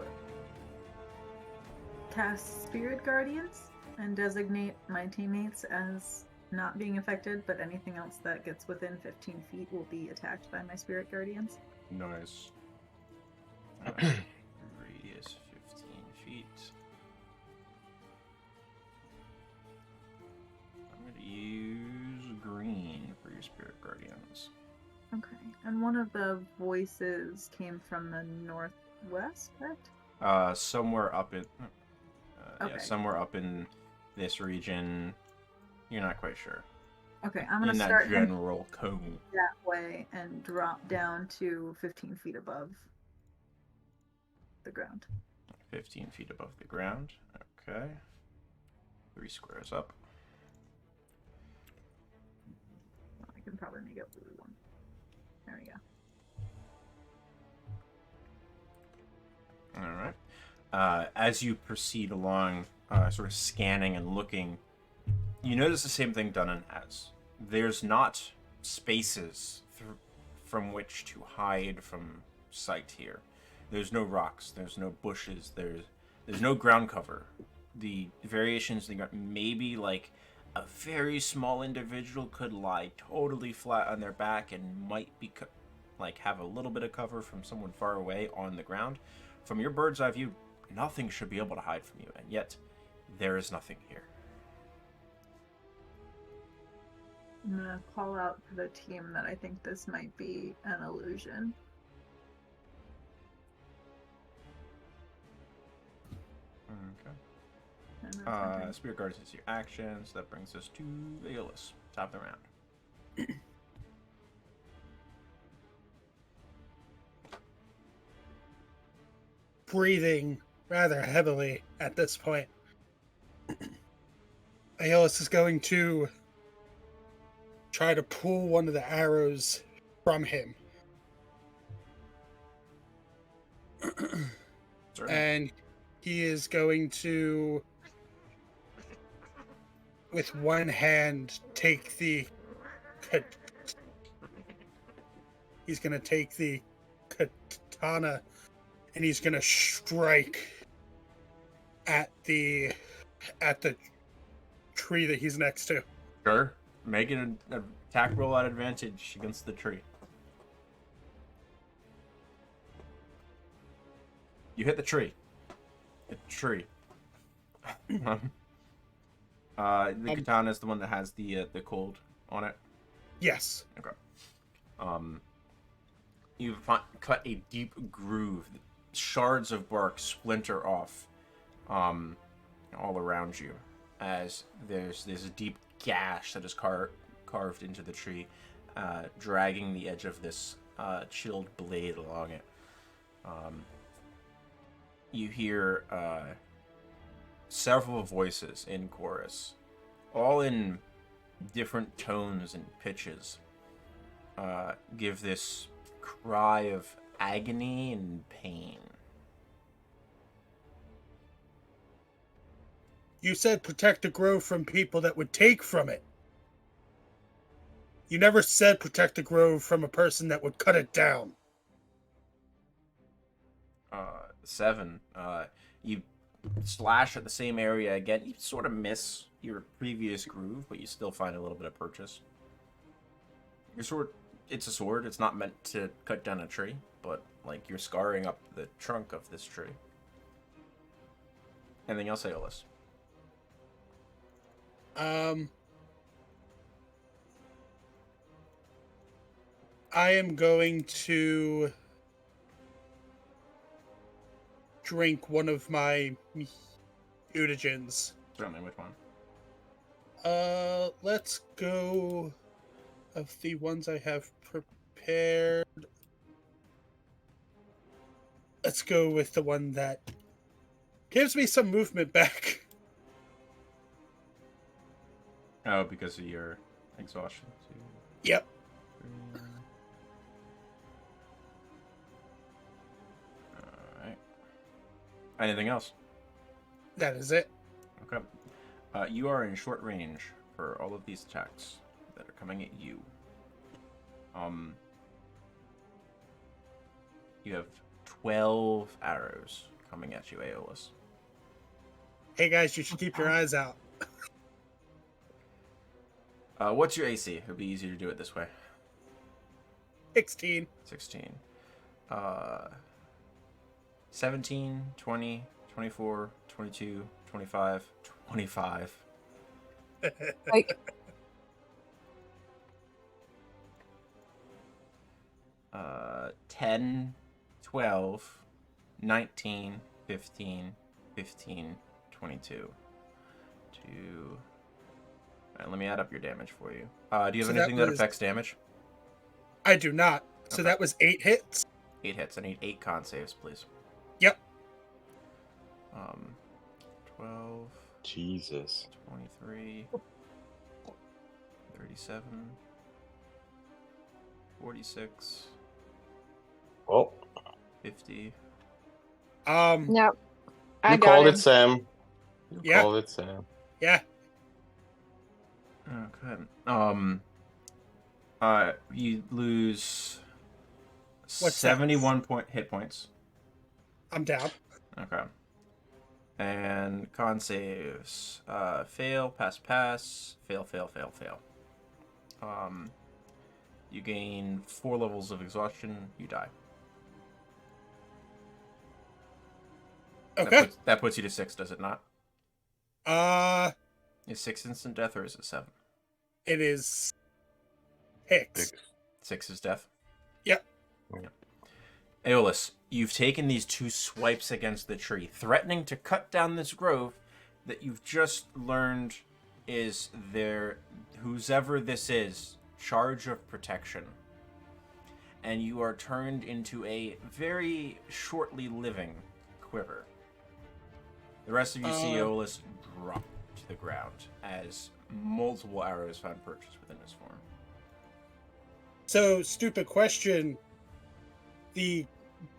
Speaker 4: cast Spirit Guardians and designate my teammates as not being affected, but anything else that gets within 15 feet will be attacked by my Spirit Guardians.
Speaker 1: Nice. Radius 15 feet. I'm going to use green for your Spirit Guardians.
Speaker 4: Okay. And one of the voices came from the northwest, correct?
Speaker 1: Somewhere up in...
Speaker 4: Okay.
Speaker 1: somewhere up in this region. You're not quite sure.
Speaker 4: Okay, I'm going
Speaker 1: In
Speaker 4: to
Speaker 1: that
Speaker 4: start heading
Speaker 1: general cone.
Speaker 4: that way and drop down to 15 feet above the ground.
Speaker 1: 15 feet above the ground. Okay. 3 squares up.
Speaker 4: I can probably make it blue one. There we go.
Speaker 1: Alright. As you proceed along, sort of scanning and looking, you notice the same thing Dunnan has. There's not spaces from which to hide from sight here. There's no rocks, there's no bushes, there's no ground cover. The variations, maybe like a very small individual could lie totally flat on their back and might be have a little bit of cover from someone far away on the ground. From your bird's eye view, nothing should be able to hide from you, and yet there is nothing here.
Speaker 4: I'm going to call out to the team that I think this might be an illusion.
Speaker 1: Okay.
Speaker 4: And that's my turn.
Speaker 1: Spirit Guardians is your action, so that brings us to Aeolus, top of the round.
Speaker 2: Breathing rather heavily at this point, Aeolus is going to try to pull one of the arrows from him.
Speaker 1: Certainly.
Speaker 2: And he is going to, with one hand, take the... He's going to take the katana and he's going to strike at the tree that he's next to.
Speaker 1: Sure. Make it an attack roll at advantage against the tree. You hit the tree. Hit the tree. The katana is the one that has the cold on it.
Speaker 2: Yes.
Speaker 1: Okay. You cut a deep groove. Shards of bark splinter off, all around you, as there's a deep gash that is carved into the tree, dragging the edge of this chilled blade along it. You hear several voices in chorus, all in different tones and pitches, give this cry of agony and pain.
Speaker 2: You said protect the grove from people that would take from it. You never said protect the grove from a person that would cut it down.
Speaker 1: 7. You slash at the same area again. You sort of miss your previous groove, but you still find a little bit of purchase. Your sword, it's a sword. It's not meant to cut down a tree, but like you're scarring up the trunk of this tree. Anything else, Aeolus?
Speaker 2: I am going to drink one of my mutagens.
Speaker 1: Certainly, which one?
Speaker 2: Let's go of the ones I have prepared. Let's go with the one that gives me some movement back.
Speaker 1: Oh, because of your exhaustion. 2,
Speaker 2: Yep.
Speaker 1: 3. Alright. Anything else?
Speaker 2: That is it.
Speaker 1: Okay. You are in short range for all of these attacks that are coming at you. You have 12 arrows coming at you, Aeolus.
Speaker 2: Hey guys, you should keep your eyes out.
Speaker 1: What's your AC? It'll be easier to do it this way.
Speaker 2: 16.
Speaker 1: 16. 17, 20, 24, 22, 25, 25.
Speaker 3: Like,
Speaker 1: 10, 12, 19, 15, 15, 22. Alright, let me add up your damage for you. Do you have
Speaker 2: So
Speaker 1: anything that
Speaker 2: was-
Speaker 1: affects damage?
Speaker 2: I do not. So
Speaker 1: Okay.
Speaker 2: that was 8 hits.
Speaker 1: 8 hits. I need 8 con saves, please.
Speaker 2: Yep.
Speaker 1: 12,
Speaker 5: Jesus.
Speaker 1: 23, 37, 46,
Speaker 5: Well,
Speaker 1: 50.
Speaker 3: no, I
Speaker 5: you
Speaker 3: got
Speaker 5: called
Speaker 3: him.
Speaker 5: it Sam. You
Speaker 2: Yeah.
Speaker 5: called it Sam.
Speaker 2: Yeah.
Speaker 1: Okay. You lose
Speaker 2: What's that?
Speaker 1: 71 hit points.
Speaker 2: I'm down.
Speaker 1: Okay. And con saves. Fail, pass, fail, fail, fail, fail. You gain 4 levels of exhaustion. You die.
Speaker 2: Okay.
Speaker 1: That puts you to 6, does it not? Is 6 instant death or is it 7?
Speaker 2: It is 6.
Speaker 1: 6 is death?
Speaker 2: Yep.
Speaker 1: Aeolus, you've taken these 2 swipes against the tree, threatening to cut down this grove that you've just learned is their, whoever this is, charge of protection. And you are turned into a very shortly living quiver. The rest of you see Aeolus drop to the ground as multiple arrows find purchase within his form.
Speaker 2: So, stupid question. The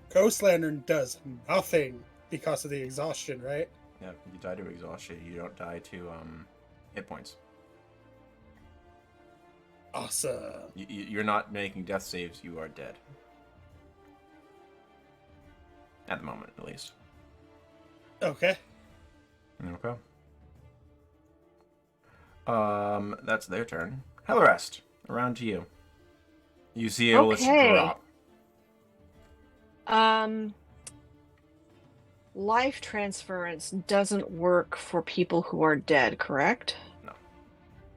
Speaker 2: Ghost Lantern does nothing because of the exhaustion, right?
Speaker 1: Yeah, you die to exhaustion. You don't die to hit points.
Speaker 2: Awesome.
Speaker 1: You're not making death saves. You are dead. At the moment, at least.
Speaker 2: Okay.
Speaker 1: Okay. That's their turn. Hellerest, around to you. You see Aeolus
Speaker 3: Okay.
Speaker 1: drop.
Speaker 3: Life transference doesn't work for people who are dead, correct?
Speaker 1: No.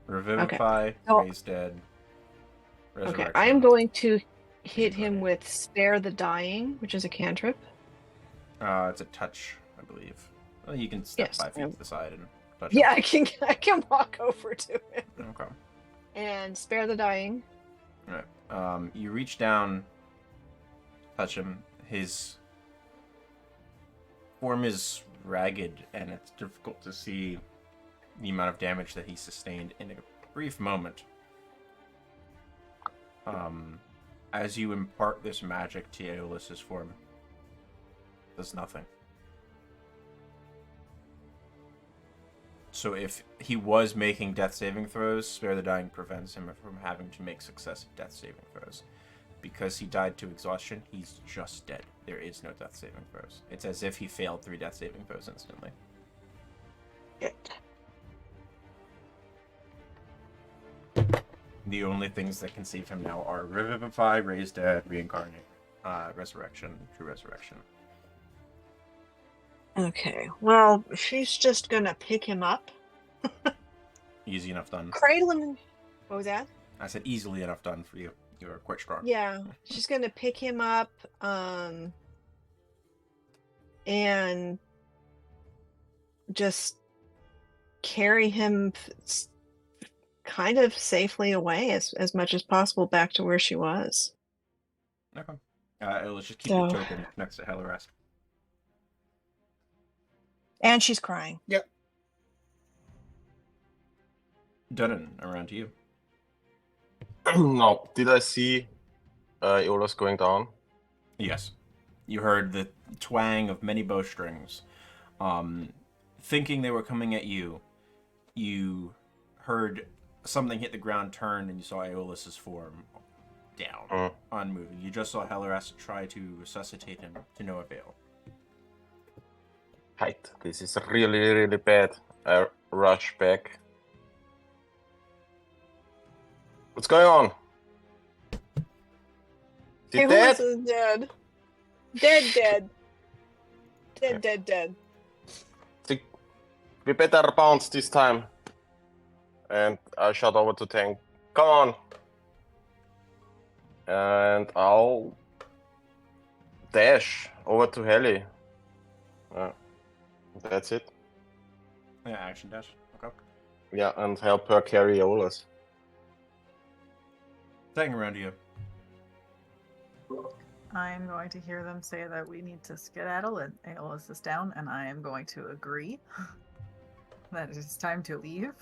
Speaker 1: Revivify,
Speaker 3: So-
Speaker 1: raise dead, resurrection.
Speaker 3: Okay, I am going to hit him with Spare the Dying, which is a cantrip.
Speaker 1: It's a touch, I believe. Well, you can step
Speaker 3: Yes,
Speaker 1: 5 feet to the side and touch
Speaker 3: Yeah,
Speaker 1: him.
Speaker 3: I can walk over to him.
Speaker 1: Okay.
Speaker 3: And Spare the Dying.
Speaker 1: Alright. You reach down, touch him. His form is ragged, and it's difficult to see the amount of damage that he sustained in a brief moment. As you impart this magic to Aeolus's form, does nothing. So if he was making death saving throws, Spare the Dying prevents him from having to make successive death saving throws. Because he died to exhaustion, he's just dead. There is no death saving throws. It's as if he failed 3 death saving throws instantly. The only things that can save him now are Revivify, Raise Dead, Reincarnate, Resurrection, True Resurrection.
Speaker 3: Okay, well, she's just gonna pick him up.
Speaker 1: Easy enough done.
Speaker 3: Cradle him. What was that?
Speaker 1: I said easily enough done for you. You're quite strong.
Speaker 3: Yeah, she's gonna pick him up, and just carry him kind of safely away as much as possible back to where she was.
Speaker 1: Okay. Let's just keep your token next to Hellerest.
Speaker 3: And she's crying.
Speaker 2: Yep.
Speaker 1: Dunnan, around to you.
Speaker 5: No, did I see Aeolus going down?
Speaker 1: Yes. You heard the twang of many bowstrings. Thinking they were coming at you, you heard something hit the ground, turned, and you saw Aeolus's form down, unmoving. You just saw Hellerest try to resuscitate him to no avail.
Speaker 5: Right, this is really, really bad. I rush back. What's going on? Is he dead?
Speaker 3: Aeolus is dead. Dead. Dead.
Speaker 5: We better bounce this time. And I shout over to Tank. Come on. And I'll dash over to Heli. That's it.
Speaker 1: Yeah, action dash. Okay.
Speaker 5: Yeah, and help her carry Aeolus.
Speaker 1: Taking around to you.
Speaker 4: I'm going to hear them say that we need to skedaddle and Aeolus is down, and I am going to agree that it is time to leave.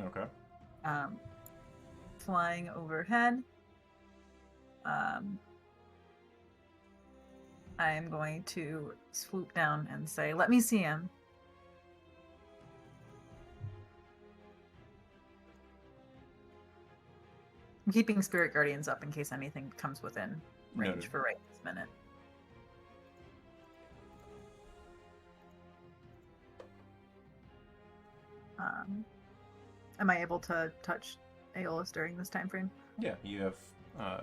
Speaker 1: Okay.
Speaker 4: Flying overhead. I am going to swoop down and say, "Let me see him." I'm keeping Spirit Guardians up in case anything comes within range
Speaker 1: Noted.
Speaker 4: for right this minute. Am I able to touch Aeolus during this time frame?
Speaker 1: Yeah, you have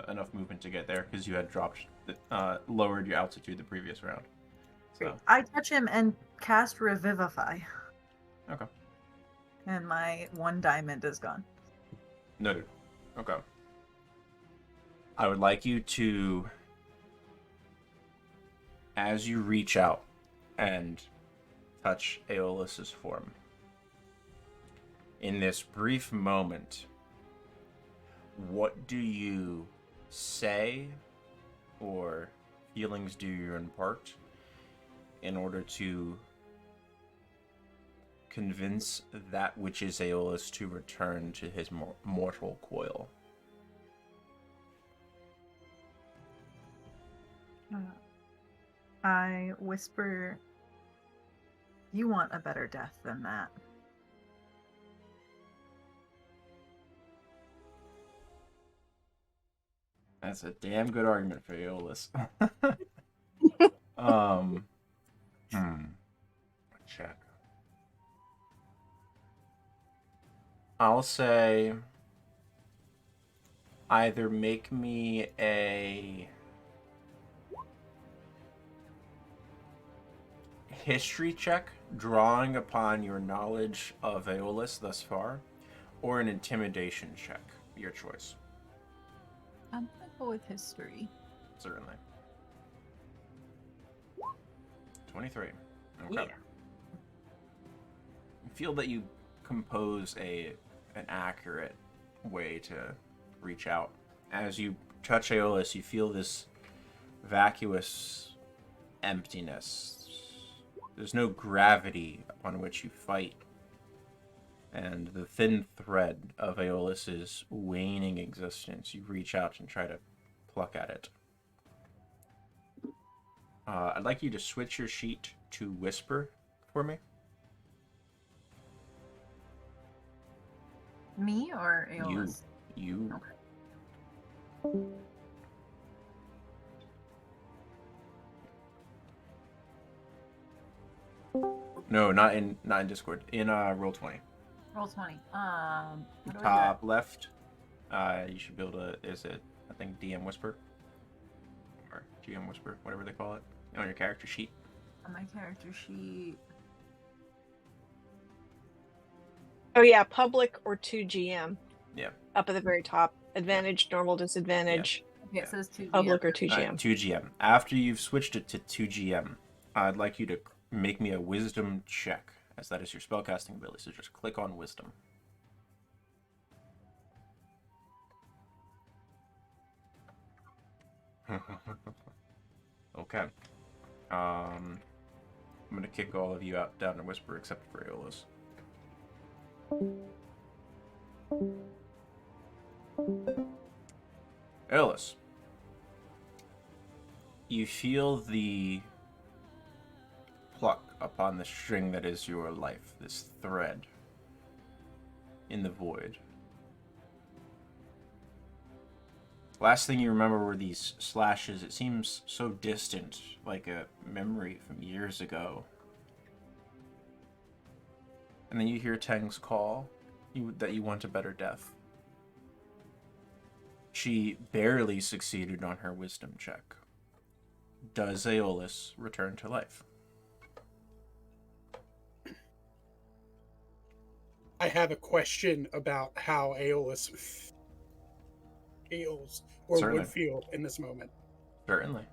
Speaker 1: enough movement to get there because you had dropped, lowered your altitude the previous round.
Speaker 4: Great.
Speaker 1: So,
Speaker 4: I touch him and cast Revivify.
Speaker 1: okay.
Speaker 4: And my 1 diamond is gone.
Speaker 1: Noted. Okay. I would like you to, as you reach out and touch Aeolus's form, in this brief moment, what do you say or feelings do you impart in order to convince that which is Aeolus to return to his mortal coil?
Speaker 4: I whisper, "You want a better death than that."
Speaker 1: That's a damn good argument for Aeolus. Check. I'll say either make me a history check drawing upon your knowledge of Aeolus thus far, or an intimidation check. Your choice.
Speaker 4: I'm gonna go with history.
Speaker 1: Certainly. 23. Okay.
Speaker 4: Yeah.
Speaker 1: You feel that you compose an accurate way to reach out. As you touch Aeolus, you feel this vacuous emptiness. There's no gravity upon which you fight. And the thin thread of Aeolus's waning existence, you reach out and try to pluck at it. I'd like you to switch your sheet to Whisper for me.
Speaker 4: Me or Aeolus?
Speaker 1: You.
Speaker 4: Okay.
Speaker 1: No, not in Discord. In Roll20.
Speaker 4: Roll 20. How do I do
Speaker 1: Top left. You should be able to. Is it? I think DM Whisper or GM Whisper, whatever they call it, on your character sheet.
Speaker 4: that? On my character sheet.
Speaker 3: Oh yeah, public or 2GM.
Speaker 1: Yeah.
Speaker 3: Up at the very top. Advantage, normal, disadvantage.
Speaker 4: Okay, it says 2
Speaker 3: Public or 2GM.
Speaker 1: 2GM. After you've switched it to 2GM, I'd like you to make me a Wisdom check, as that is your spellcasting ability. So just click on Wisdom. Okay. I'm gonna kick all of you out down to Whisper except for Aeolus. Aeolus, you feel the pluck upon the string that is your life, this thread in the void. Last thing you remember were these slashes. It seems so distant, like a memory from years ago. And then you hear Teng's call that you want a better death. She barely succeeded on her wisdom check. Does Aeolus return to life?
Speaker 2: I have a question about how Aeolus feels or
Speaker 1: Certainly.
Speaker 2: would feel in this moment.
Speaker 1: Certainly.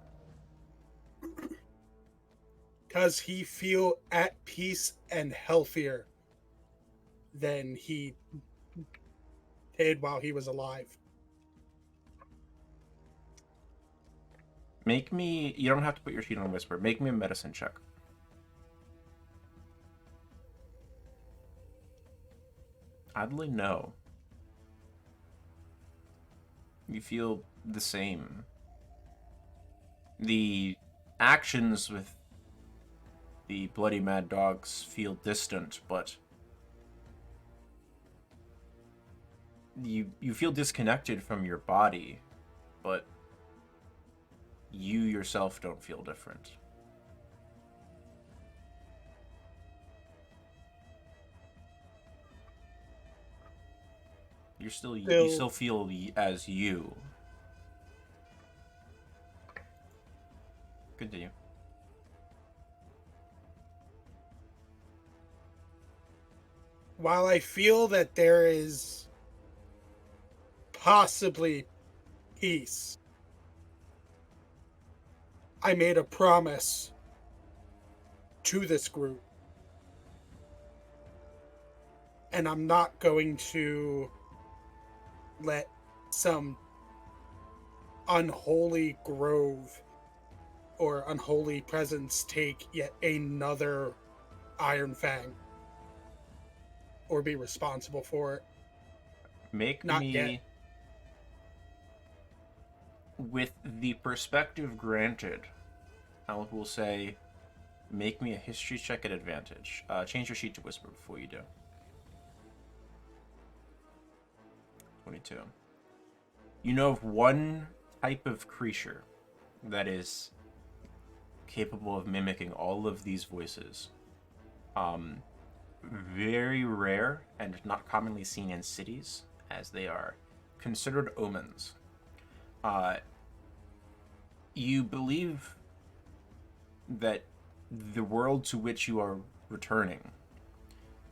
Speaker 2: Does he feel at peace and healthier than he did while he was alive?
Speaker 1: Make me... You don't have to put your sheet on Whisper. Make me a medicine check. Oddly, no. You feel the same. The actions with the bloody mad dogs feel distant, but you feel disconnected from your body, but you yourself don't feel different. You still feel as you. Continue.
Speaker 2: While I feel that there is possibly peace, I made a promise to this group, and I'm not going to let some unholy grove or unholy presence take yet another Iron Fang or be responsible for it.
Speaker 1: Make
Speaker 2: Not
Speaker 1: me,
Speaker 2: yet.
Speaker 1: with the perspective granted Alec will say, make me a history check at advantage. Change your sheet to whisper before you do. 22. You know of one type of creature that is capable of mimicking all of these voices. Very rare and not commonly seen in cities, as they are considered omens. You believe that the world to which you are returning,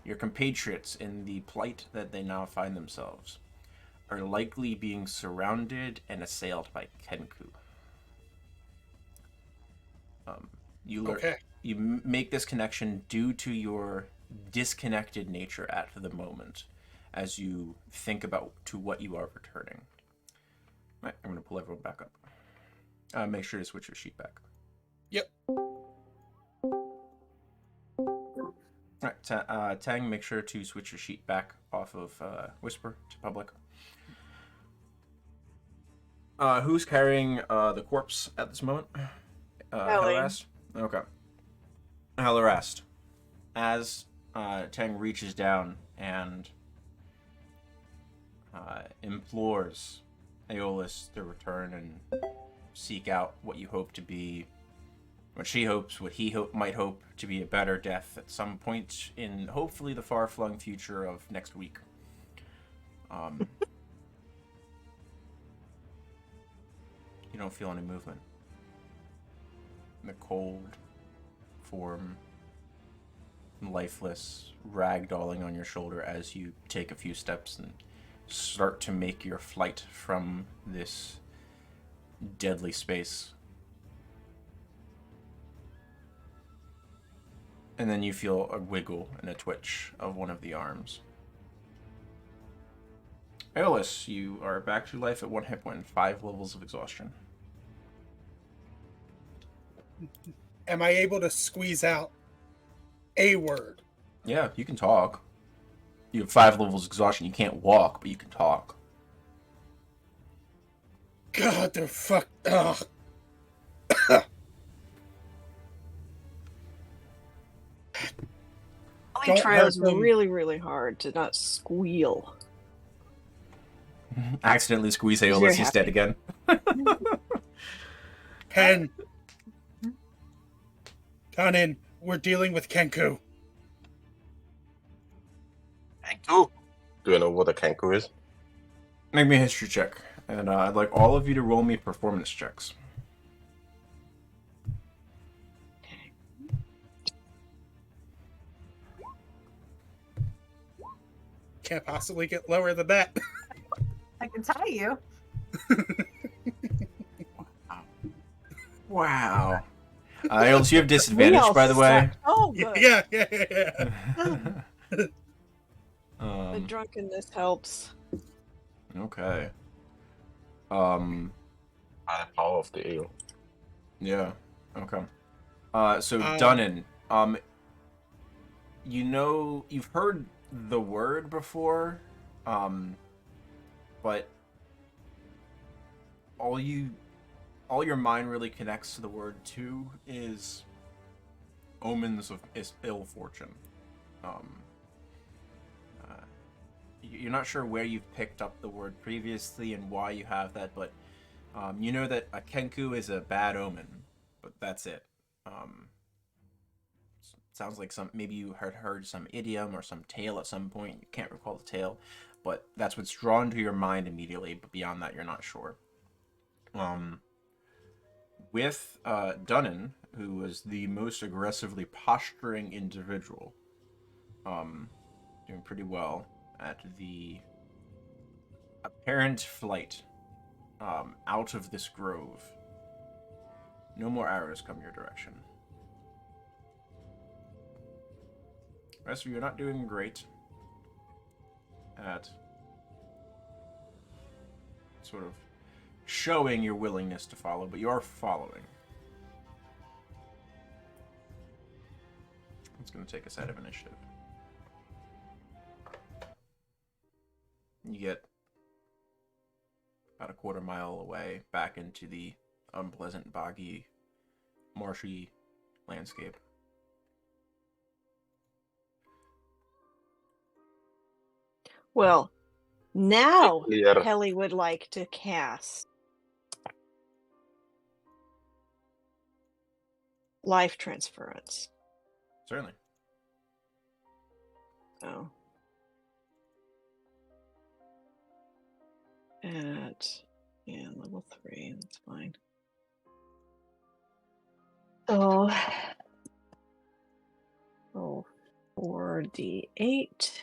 Speaker 1: your compatriots in the plight that they now find themselves, are likely being surrounded and assailed by Kenku. You make this connection due to your disconnected nature at the moment, as you think about to what you are returning. All right, I'm going to pull everyone back up. Make sure to switch your sheet back.
Speaker 2: Yep.
Speaker 1: All right, Tang, make sure to switch your sheet back off of Whisper to public. Who's carrying the corpse at this moment? Helarast? Okay. Helarast. As Tang reaches down and implores Aeolus to return and seek out what you hope to be, what she hopes, what he might hope to be a better death at some point in hopefully the far-flung future of next week. You don't feel any movement. The cold form, lifeless, ragdolling on your shoulder as you take a few steps and start to make your flight from this deadly space. And then you feel a wiggle and a twitch of one of the arms. Aeolus, you are back to life at 1 hit point, 5 levels of exhaustion.
Speaker 2: Am I able to squeeze out a word?
Speaker 1: Yeah, you can talk. You have 5 levels of exhaustion. You can't walk, but you can talk.
Speaker 2: God, they're fucked up.
Speaker 3: He tries really, really hard to not squeal.
Speaker 1: Accidentally squeeze Aeolus, he's dead again.
Speaker 2: Ken. Kanin, we're dealing with Kenku.
Speaker 5: Kenku? Do you know what a Kenku is?
Speaker 1: Make me a history check. And I'd like all of you to roll me performance checks.
Speaker 2: Can't possibly get lower than that.
Speaker 4: I can tell you.
Speaker 1: Wow. Aeolus, you have disadvantage, by the way.
Speaker 3: Oh, good.
Speaker 2: Yeah.
Speaker 3: The drunkenness helps.
Speaker 1: Okay.
Speaker 5: By the power of the ale.
Speaker 1: Yeah. Okay. So Dunnan, you know, you've heard the word before, but all your mind really connects to the word too is omens of ill fortune. You're not sure where you've picked up the word previously and why you have that, but you know that a Kenku is a bad omen, but that's it. Sounds like maybe you heard some idiom or some tale at some point. You can't recall the tale, but that's what's drawn to your mind immediately. But beyond that, you're not sure. With Dunnan, who was the most aggressively posturing individual, doing pretty well at the apparent flight out of this grove. No more arrows come your direction. Rest of you are not doing great at sort of showing your willingness to follow, but you are following. It's going to take us out of initiative. You get about a quarter mile away back into the unpleasant, boggy marshy landscape.
Speaker 3: Well, now
Speaker 5: Clear.
Speaker 3: Helly would like to cast life transference.
Speaker 1: Certainly.
Speaker 3: So at level 3, that's fine. So roll 4d8.